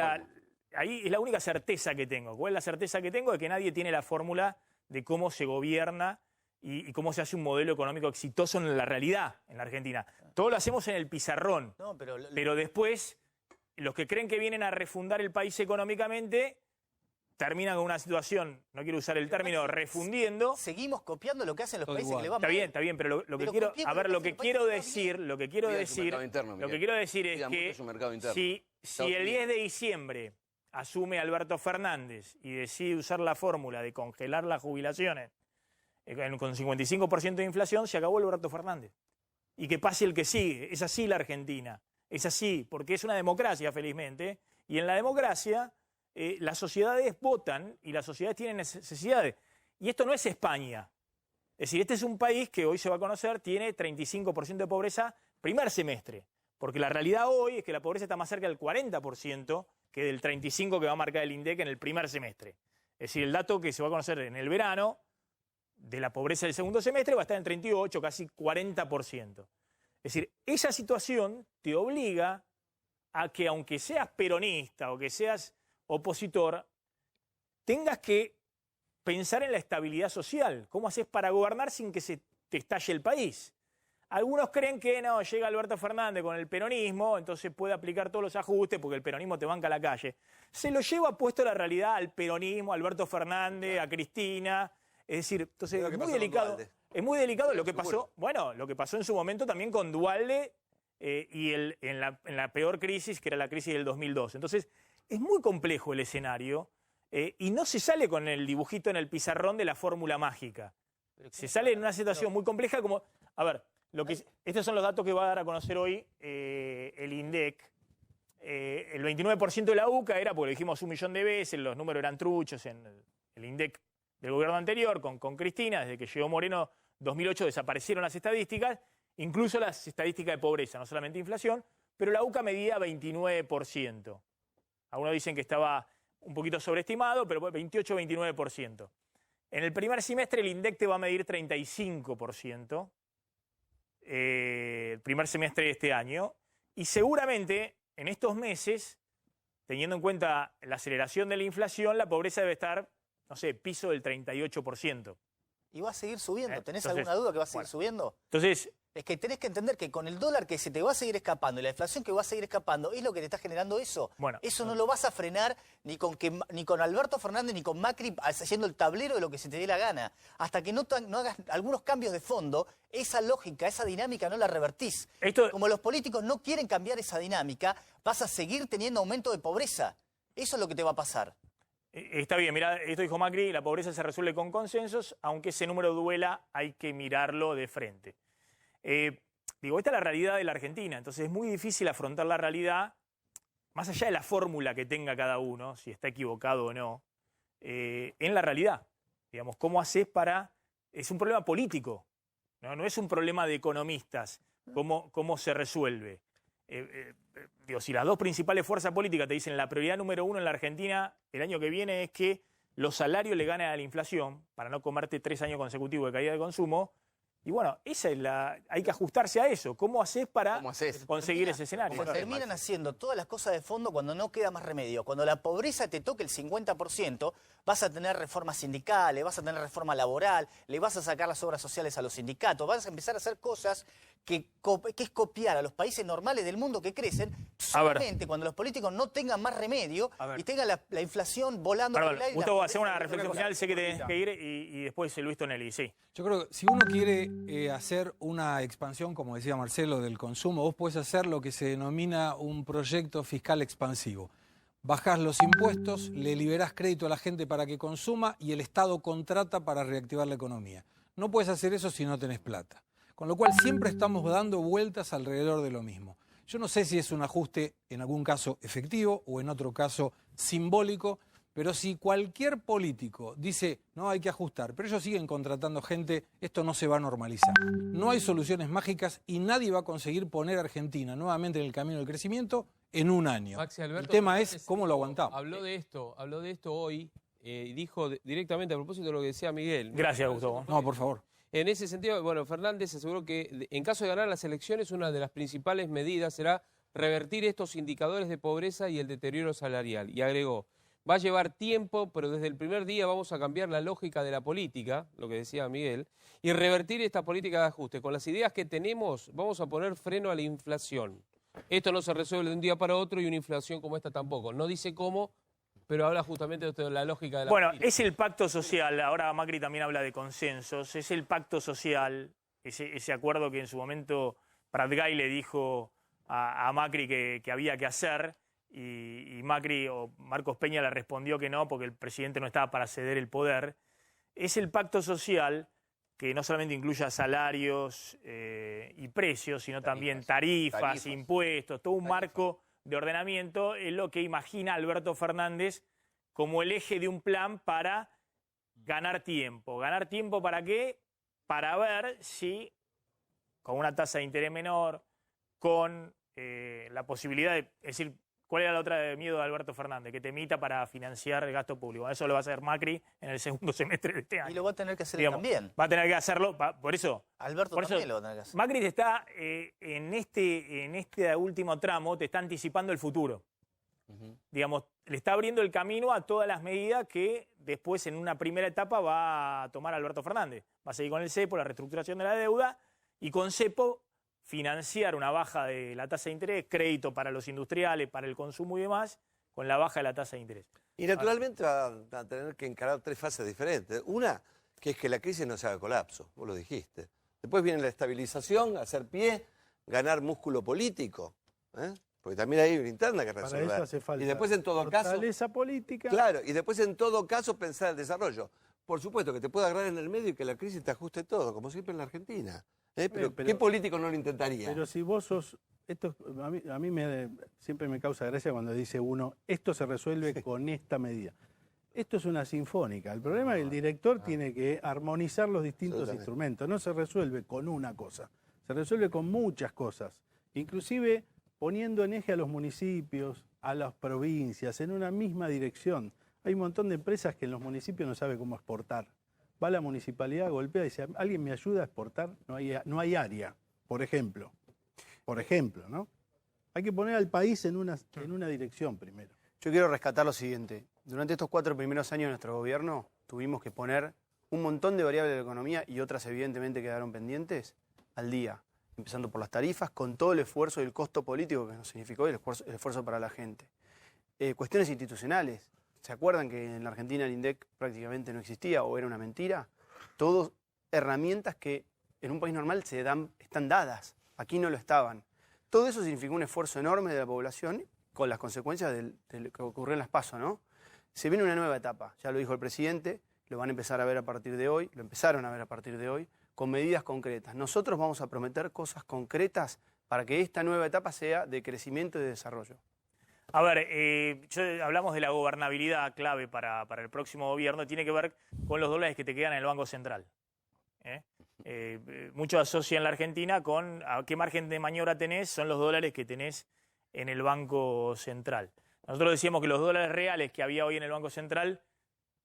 ahí es la única certeza que tengo. ¿Cuál es la certeza que tengo? De que nadie tiene la fórmula de cómo se gobierna y cómo se hace un modelo económico exitoso en la realidad en la Argentina. Todo lo hacemos en el pizarrón, No, pero después los que creen que vienen a refundar el país económicamente terminan con una situación, no quiero usar el término, refundiendo. seguimos copiando lo que hacen los Todo países igual. que le van Está bien, pero lo que Pero quiero, copiemos a ver, lo lo que que hace quiero el país decir, lo que quiero Cuida su decir, mercado interno, lo Miguel. que quiero decir es Cuida mucho que su mercado interno. si el 10 de diciembre asume Alberto Fernández y decide usar la fórmula de congelar las jubilaciones con 55% de inflación, se acabó Alberto Fernández. Y que pase el que sigue. Es así la Argentina. Es así, porque es una democracia, felizmente. Y en la democracia, las sociedades votan y las sociedades tienen necesidades. Y esto no es España. Es decir, este es un país que hoy se va a conocer, tiene 35% de pobreza primer semestre. Porque la realidad hoy es que la pobreza está más cerca del 40% que del 35% que va a marcar el INDEC en el primer semestre. Es decir, el dato que se va a conocer en el verano de la pobreza del segundo semestre va a estar en 38%, casi 40%. Es decir, esa situación te obliga a que, aunque seas peronista o que seas opositor, tengas que pensar en la estabilidad social. ¿Cómo haces para gobernar sin que se te estalle el país? Algunos creen que no, llega Alberto Fernández con el peronismo, entonces puede aplicar todos los ajustes porque el peronismo te banca a la calle. Se lo lleva puesto la realidad al peronismo, a Alberto Fernández, a Cristina. Es decir, entonces Lo que es muy pasó con delicado. Duhalde. Es muy delicado lo que seguro. pasó. Bueno, lo que pasó en su momento también con Duhalde y en la peor crisis, que era la crisis del 2002. Entonces, es muy complejo el escenario y no se sale con el dibujito en el pizarrón de la fórmula mágica. Se sale en una situación muy compleja como... A ver, estos son los datos que va a dar a conocer hoy el INDEC. El 29% de la UCA era, porque lo dijimos 1 millón de veces, los números eran truchos en el INDEC del gobierno anterior, con Cristina, desde que llegó Moreno 2008 desaparecieron las estadísticas, incluso las estadísticas de pobreza, no solamente inflación, pero la UCA medía 29%. Algunos dicen que estaba un poquito sobreestimado, pero 28-29%. En el primer semestre el INDEC te va a medir 35%, el primer semestre de este año, y seguramente en estos meses, teniendo en cuenta la aceleración de la inflación, la pobreza debe estar, no sé, piso del 38%. Y va a seguir subiendo. ¿Tenés Entonces, alguna duda que va a seguir subiendo? Entonces, Es que tenés que entender que con el dólar que se te va a seguir escapando y la inflación que va a seguir escapando, es lo que te está generando eso. Bueno, eso no lo vas a frenar ni con Alberto Fernández ni con Macri haciendo el tablero de lo que se te dé la gana. Hasta que no hagas algunos cambios de fondo, esa lógica, esa dinámica no la revertís. Como los políticos no quieren cambiar esa dinámica, vas a seguir teniendo aumento de pobreza. Eso es lo que te va a pasar. Está bien, mira, esto dijo Macri, la pobreza se resuelve con consensos, aunque ese número duela, hay que mirarlo de frente. Esta es la realidad de la Argentina, entonces es muy difícil afrontar la realidad, más allá de la fórmula que tenga cada uno, si está equivocado o no, en la realidad. Digamos, ¿cómo haces para...? Es un problema político, no es un problema de economistas, cómo se resuelve. Si las dos principales fuerzas políticas te dicen la prioridad número 1 en la Argentina el año que viene es que los salarios le ganen a la inflación, para no comerte 3 años consecutivos de caída de consumo, y bueno, hay que ajustarse a eso. ¿Cómo haces para conseguir ese escenario? Terminan haciendo todas las cosas de fondo cuando no queda más remedio. Cuando la pobreza te toque el 50%, vas a tener reformas sindicales, vas a tener reforma laboral, le vas a sacar las obras sociales a los sindicatos, vas a empezar a hacer cosas que es copiar a los países normales del mundo que crecen solamente cuando los políticos no tengan más remedio y tengan la inflación volando por el aire. Gustavo, hacer una reflexión final, sé que tenés que ir y después Luis Tonelli, sí. Yo creo que si uno quiere hacer una expansión, como decía Marcelo, del consumo, vos podés hacer lo que se denomina un proyecto fiscal expansivo. Bajás los impuestos, le liberás crédito a la gente para que consuma y el Estado contrata para reactivar la economía. No puedes hacer eso si no tenés plata. Con lo cual siempre estamos dando vueltas alrededor de lo mismo. Yo no sé si es un ajuste en algún caso efectivo o en otro caso simbólico, pero si cualquier político dice no hay que ajustar, pero ellos siguen contratando gente, esto no se va a normalizar. No hay soluciones mágicas y nadie va a conseguir poner a Argentina nuevamente en el camino del crecimiento en un año. Maxi, Alberto, el tema es cómo lo aguantamos. Habló de esto hoy y dijo directamente a propósito de lo que decía Miguel. Gracias, Gustavo. No, por favor. En ese sentido, bueno, Fernández aseguró que en caso de ganar las elecciones, una de las principales medidas será revertir estos indicadores de pobreza y el deterioro salarial. Y agregó, va a llevar tiempo, pero desde el primer día vamos a cambiar la lógica de la política, lo que decía Miguel, y revertir esta política de ajuste. Con las ideas que tenemos vamos a poner freno a la inflación. Esto no se resuelve de un día para otro y una inflación como esta tampoco. No dice cómo, pero habla justamente de la lógica de la política. Es el pacto social, ahora Macri también habla de consensos, es el pacto social, ese acuerdo que en su momento Pratgay le dijo a Macri que había que hacer, y Macri o Marcos Peña le respondió que no, porque el presidente no estaba para ceder el poder. Es el pacto social que no solamente incluya salarios y precios, sino también tarifas, impuestos, todo un marco de ordenamiento, es lo que imagina Alberto Fernández como el eje de un plan para ganar tiempo. ¿Ganar tiempo para qué? Para ver si con una tasa de interés menor, con la posibilidad de... Es decir, ¿cuál era la otra miedo de Alberto Fernández? Que te emita para financiar el gasto público. Eso lo va a hacer Macri en el segundo semestre de este año. Y lo va a tener que hacer también. Va a tener que hacerlo, por eso... Alberto también lo va a tener que hacer. Macri te está, en este último tramo, te está anticipando el futuro. Digamos, le está abriendo el camino a todas las medidas que después, en una primera etapa, va a tomar Alberto Fernández. Va a seguir con el cepo, la reestructuración de la deuda, y con cepo financiar una baja de la tasa de interés, crédito para los industriales, para el consumo y demás, con la baja de la tasa de interés. Y naturalmente va a tener que encarar 3 fases diferentes. Una, que es que la crisis no se haga colapso, vos lo dijiste. Después viene la estabilización, hacer pie, ganar músculo político, porque también hay una interna que resolver. Para eso hace falta y después en todo caso... fortaleza política. Claro, y después en todo caso pensar el desarrollo. Por supuesto que te puede agarrar en el medio y que la crisis te ajuste todo, como siempre en la Argentina. Pero ¿qué político no lo intentaría? Pero si vos sos... a mí siempre me causa gracia cuando dice uno, esto se resuelve con esta medida. Esto es una sinfónica. El problema es que el director tiene que armonizar los distintos instrumentos. No se resuelve con una cosa, se resuelve con muchas cosas. Inclusive poniendo en eje a los municipios, a las provincias, en una misma dirección. Hay un montón de empresas que en los municipios no saben cómo exportar. Va a la municipalidad, golpea y dice, ¿alguien me ayuda a exportar? No hay área, por ejemplo. Por ejemplo, ¿no? Hay que poner al país en una dirección primero. Yo quiero rescatar lo siguiente. Durante estos 4 primeros años de nuestro gobierno tuvimos que poner un montón de variables de la economía y otras evidentemente quedaron pendientes al día. Empezando por las tarifas, con todo el esfuerzo y el costo político que nos significó y el esfuerzo para la gente. Cuestiones institucionales. ¿Se acuerdan que en la Argentina el INDEC prácticamente no existía o era una mentira? Todas herramientas que en un país normal están dadas. Aquí no lo estaban. Todo eso significó un esfuerzo enorme de la población con las consecuencias de lo que ocurrió en las PASO, ¿no? Se viene una nueva etapa, ya lo dijo el presidente, lo van a empezar a ver a partir de hoy, lo empezaron a ver a partir de hoy, con medidas concretas. Nosotros vamos a prometer cosas concretas para que esta nueva etapa sea de crecimiento y de desarrollo. A ver, hablamos de la gobernabilidad clave para el próximo gobierno, tiene que ver con los dólares que te quedan en el Banco Central. Muchos asocian la Argentina con a qué margen de maniobra tenés, son los dólares que tenés en el Banco Central. Nosotros decíamos que los dólares reales que había hoy en el Banco Central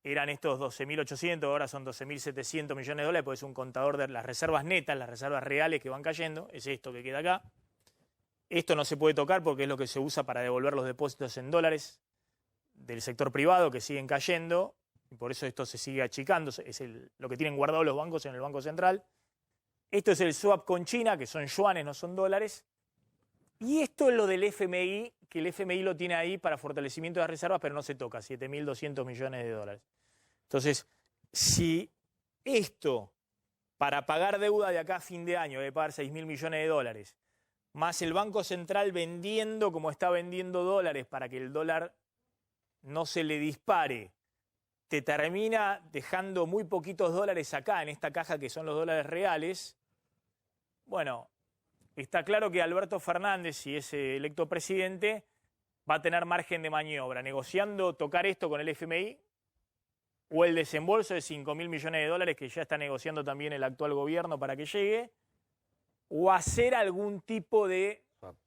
eran estos 12.800, ahora son 12.700 millones de dólares, porque es un contador de las reservas netas, las reservas reales que van cayendo, es esto que queda acá. Esto no se puede tocar porque es lo que se usa para devolver los depósitos en dólares del sector privado que siguen cayendo, y por eso esto se sigue achicando, es lo que tienen guardado los bancos en el Banco Central. Esto es el swap con China, que son yuanes, no son dólares. Y esto es lo del FMI, que el FMI lo tiene ahí para fortalecimiento de las reservas, pero no se toca, 7.200 millones de dólares. Entonces, si esto, para pagar deuda de acá a fin de año, debe pagar 6.000 millones de dólares, más el Banco Central vendiendo como está vendiendo dólares para que el dólar no se le dispare, te termina dejando muy poquitos dólares acá en esta caja que son los dólares reales. Bueno, está claro que Alberto Fernández, si es electo presidente, va a tener margen de maniobra, negociando tocar esto con el FMI o el desembolso de 5.000 millones de dólares que ya está negociando también el actual gobierno para que llegue, o hacer algún tipo de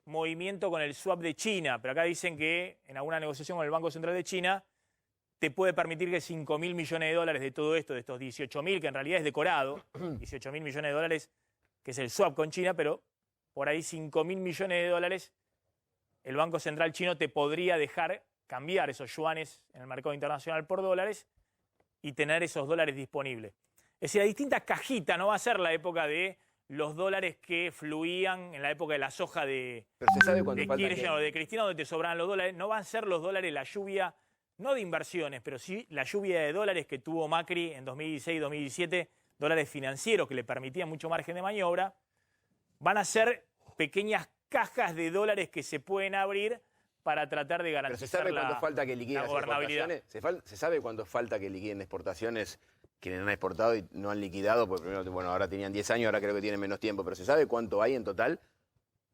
movimiento con el swap de China. Pero acá dicen que en alguna negociación con el Banco Central de China te puede permitir que 5.000 millones de dólares de todo esto, de estos 18.000, que en realidad es decorado, 18.000 millones de dólares, que es el swap con China, pero por ahí 5.000 millones de dólares el Banco Central chino te podría dejar cambiar esos yuanes en el mercado internacional por dólares y tener esos dólares disponibles. Es decir, hay distintas cajitas, no va a ser la época de los dólares que fluían en la época de la soja de Pero se sabe cuánto falta Kirchner o de Cristina, donde te sobraban los dólares. No van a ser los dólares la lluvia, no de inversiones, pero sí la lluvia de dólares que tuvo Macri en 2016-2017, dólares financieros que le permitían mucho margen de maniobra. Van a ser pequeñas cajas de dólares que se pueden abrir para tratar de Pero garantizar se sabe cuánto falta que liquiden la las gobernabilidad. exportaciones. Se sabe cuánto falta que liquiden exportaciones quienes han exportado y no han liquidado, porque primero, bueno, ahora tenían 10 años, ahora creo que tienen menos tiempo, pero ¿se sabe cuánto hay en total?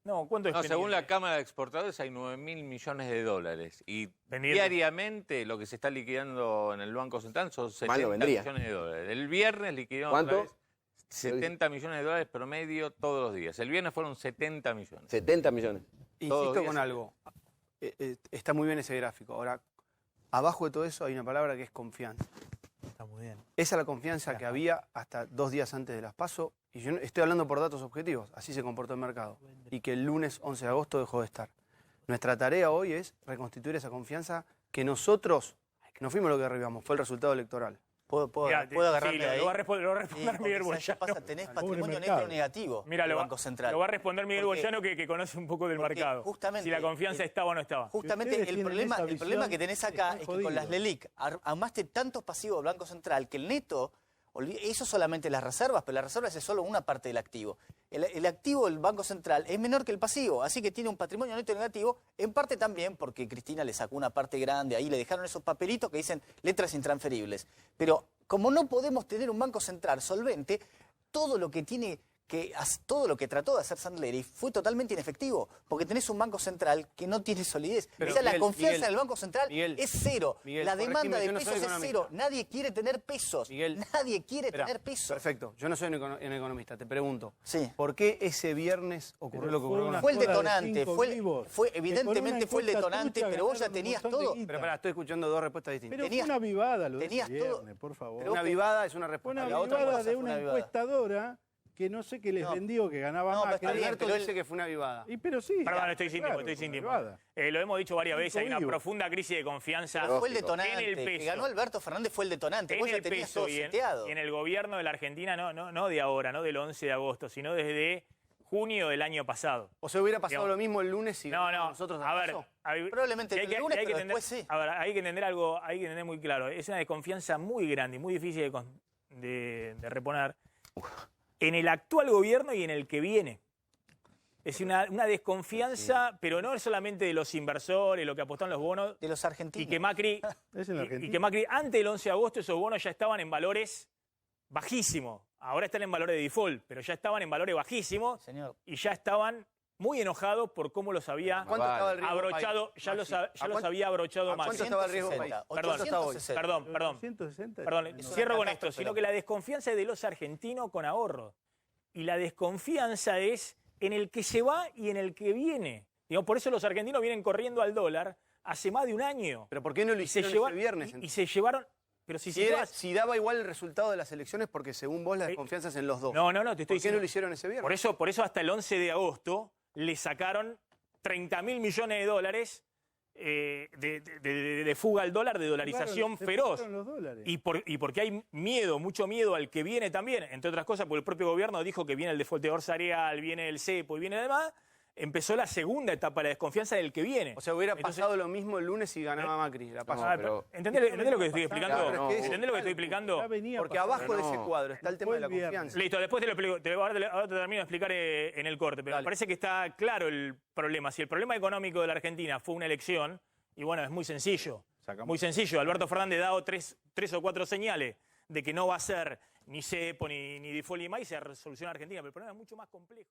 No, ¿cuánto es No, según pendiente? la Cámara de Exportadores hay 9.000 millones de dólares. Y Pendiente. diariamente lo que se está liquidando en el Banco Central son Mal no 70 vendría. millones de dólares. El viernes liquidaron ¿Cuánto? otra vez 70 millones de dólares promedio todos los días. El viernes fueron 70 millones. 70 millones. Todos Insisto los con días. algo. Está muy bien ese gráfico. Ahora, abajo de todo eso hay una palabra que es confianza. Está muy bien. Esa es la confianza que había hasta 2 días antes de las PASO. Y yo estoy hablando por datos objetivos. Así se comportó el mercado. Y que el lunes 11 de agosto dejó de estar. Nuestra tarea hoy es reconstituir esa confianza que nosotros no fuimos lo que derribamos. Fue el resultado electoral. ¿Puedo Mirá, agarrarle sí, de ahí? lo va a responder Sí, Miguel porque, ¿sabes qué Boyano. pasa? Tenés Pobre patrimonio mercado. neto negativo Mira, del lo Banco Central. va a responder Miguel Porque- Boyano que conoce un poco del porque mercado. justamente Si la confianza el- estaba o no estaba. Justamente ustedes el tienen problema, esa el problema visión, que tenés acá están es que con las jodidos. LELIC armaste tantos pasivos del Banco Central que el neto, eso solamente las reservas, pero las reservas es solo una parte del activo. El activo del Banco Central es menor que el pasivo, así que tiene un patrimonio neto negativo, en parte también porque Cristina le sacó una parte grande, ahí le dejaron esos papelitos que dicen letras intransferibles. Pero como no podemos tener un Banco Central solvente, todo lo que trató de hacer Sandleri fue totalmente inefectivo, porque tenés un Banco Central que no tiene solidez. Pero, O sea, la Miguel, confianza Miguel, en el Banco Central Miguel, es cero. Miguel, La demanda corregime, de yo no soy pesos es economista. cero. Nadie quiere tener pesos. Miguel, Nadie quiere Espera, tener pesos. Perfecto. Yo no soy un economista. Te pregunto. Sí. ¿Por qué ese viernes ocurrió Pero lo que fue ocurrió? una Fue el joda de detonante, 5 fue vivos, que con evidentemente una fue el encuesta detonante, trucha pero vos ya ganaron un tenías montón de todo. guita. Pero pará, estoy escuchando dos respuestas distintas. Pero Tenías- fue una vivada lo de ese tenías todo. viernes, por favor. Pero Una vos- vivada es una Fue respuesta. una La otra vivada cosa de fue una una vivada. encuestadora que no sé qué les No. vendió, que ganaba No, pero más. está bien, Alberto pero él- dice que fue una vivada. Pero sí. Perdón, estoy sin claro, tiempo, estoy sin fue tiempo. una vivada. Lo hemos dicho varias veces, hay una vivo. profunda crisis de confianza Pero fue el Lógico. detonante. En el Que peso. ganó Alberto Fernández fue el detonante. en Vos ya el tenías peso todo seteado. y en el gobierno de la Argentina, no de ahora, no del 11 de agosto, sino desde junio del año pasado. O sea, hubiera pasado Digamos. lo mismo el lunes si No, ganamos nosotros a ver, paso. Probablemente y hay el que- lunes, y hay que pero entender- después sí. A ver, hay que entender algo, hay que entender muy claro. Es una desconfianza muy grande y muy difícil de reponer en el actual gobierno y en el que viene. Es una desconfianza, pero no es solamente de los inversores, lo que apostaron los bonos, De los y argentinos. que Macri, Es en la Argentina. y que Macri antes del 11 de agosto esos bonos ya estaban en valores bajísimos. Ahora están en valores de default, pero ya estaban en valores bajísimos Señor, y ya estaban muy enojados por cómo los había ¿Cuánto estaba el riesgo abrochado, país, ya los Maxi? había abrochado a Macri. cuánto estaba el riesgo 860, país? Perdón, 860. Perdón, 160. perdón, Es una cierro con esto, catástrofe, sino que la desconfianza es de los argentinos con ahorro. Y la desconfianza es en el que se va y en el que viene. Digo, por eso los argentinos vienen corriendo al dólar hace más de un año. ¿Pero por qué no lo Y se hicieron lleva- ese viernes? y se llevaron... Pero si Si, se era- lleva- si daba igual el resultado de las elecciones, porque según vos la desconfianza es en los dos. No, te estoy ¿Por qué diciendo... no lo hicieron ese viernes? Por eso hasta el 11 de agosto le sacaron 30.000 millones de dólares de fuga al dólar, de dolarización Se feroz. fueron los dólares. Y porque hay miedo, mucho miedo al que viene también, entre otras cosas, porque el propio gobierno dijo que viene el defaultador salarial, viene el cepo y viene demás, empezó la segunda etapa, la desconfianza del que viene. O sea, hubiera Entonces, pasado lo mismo el lunes si ganaba Macri. La paso. a ver, pero- ¿entendés lo que estoy explicando? Claro, no, ¿Entendés lo que estoy explicando? Ya venía Porque pasando. abajo de ese no. cuadro está el tema de la Fue el viernes. confianza. Listo, después te lo explico. Ahora te termino de explicar en el corte, pero Dale. me parece que está claro el problema. Si el problema económico de la Argentina fue una elección, y bueno, es muy sencillo. Sacamos. Muy sencillo. Alberto Fernández ha dado tres o cuatro señales de que no va a ser ni cepo, ni default, ni más, y se resoluciona Argentina. Pero el problema es mucho más complejo.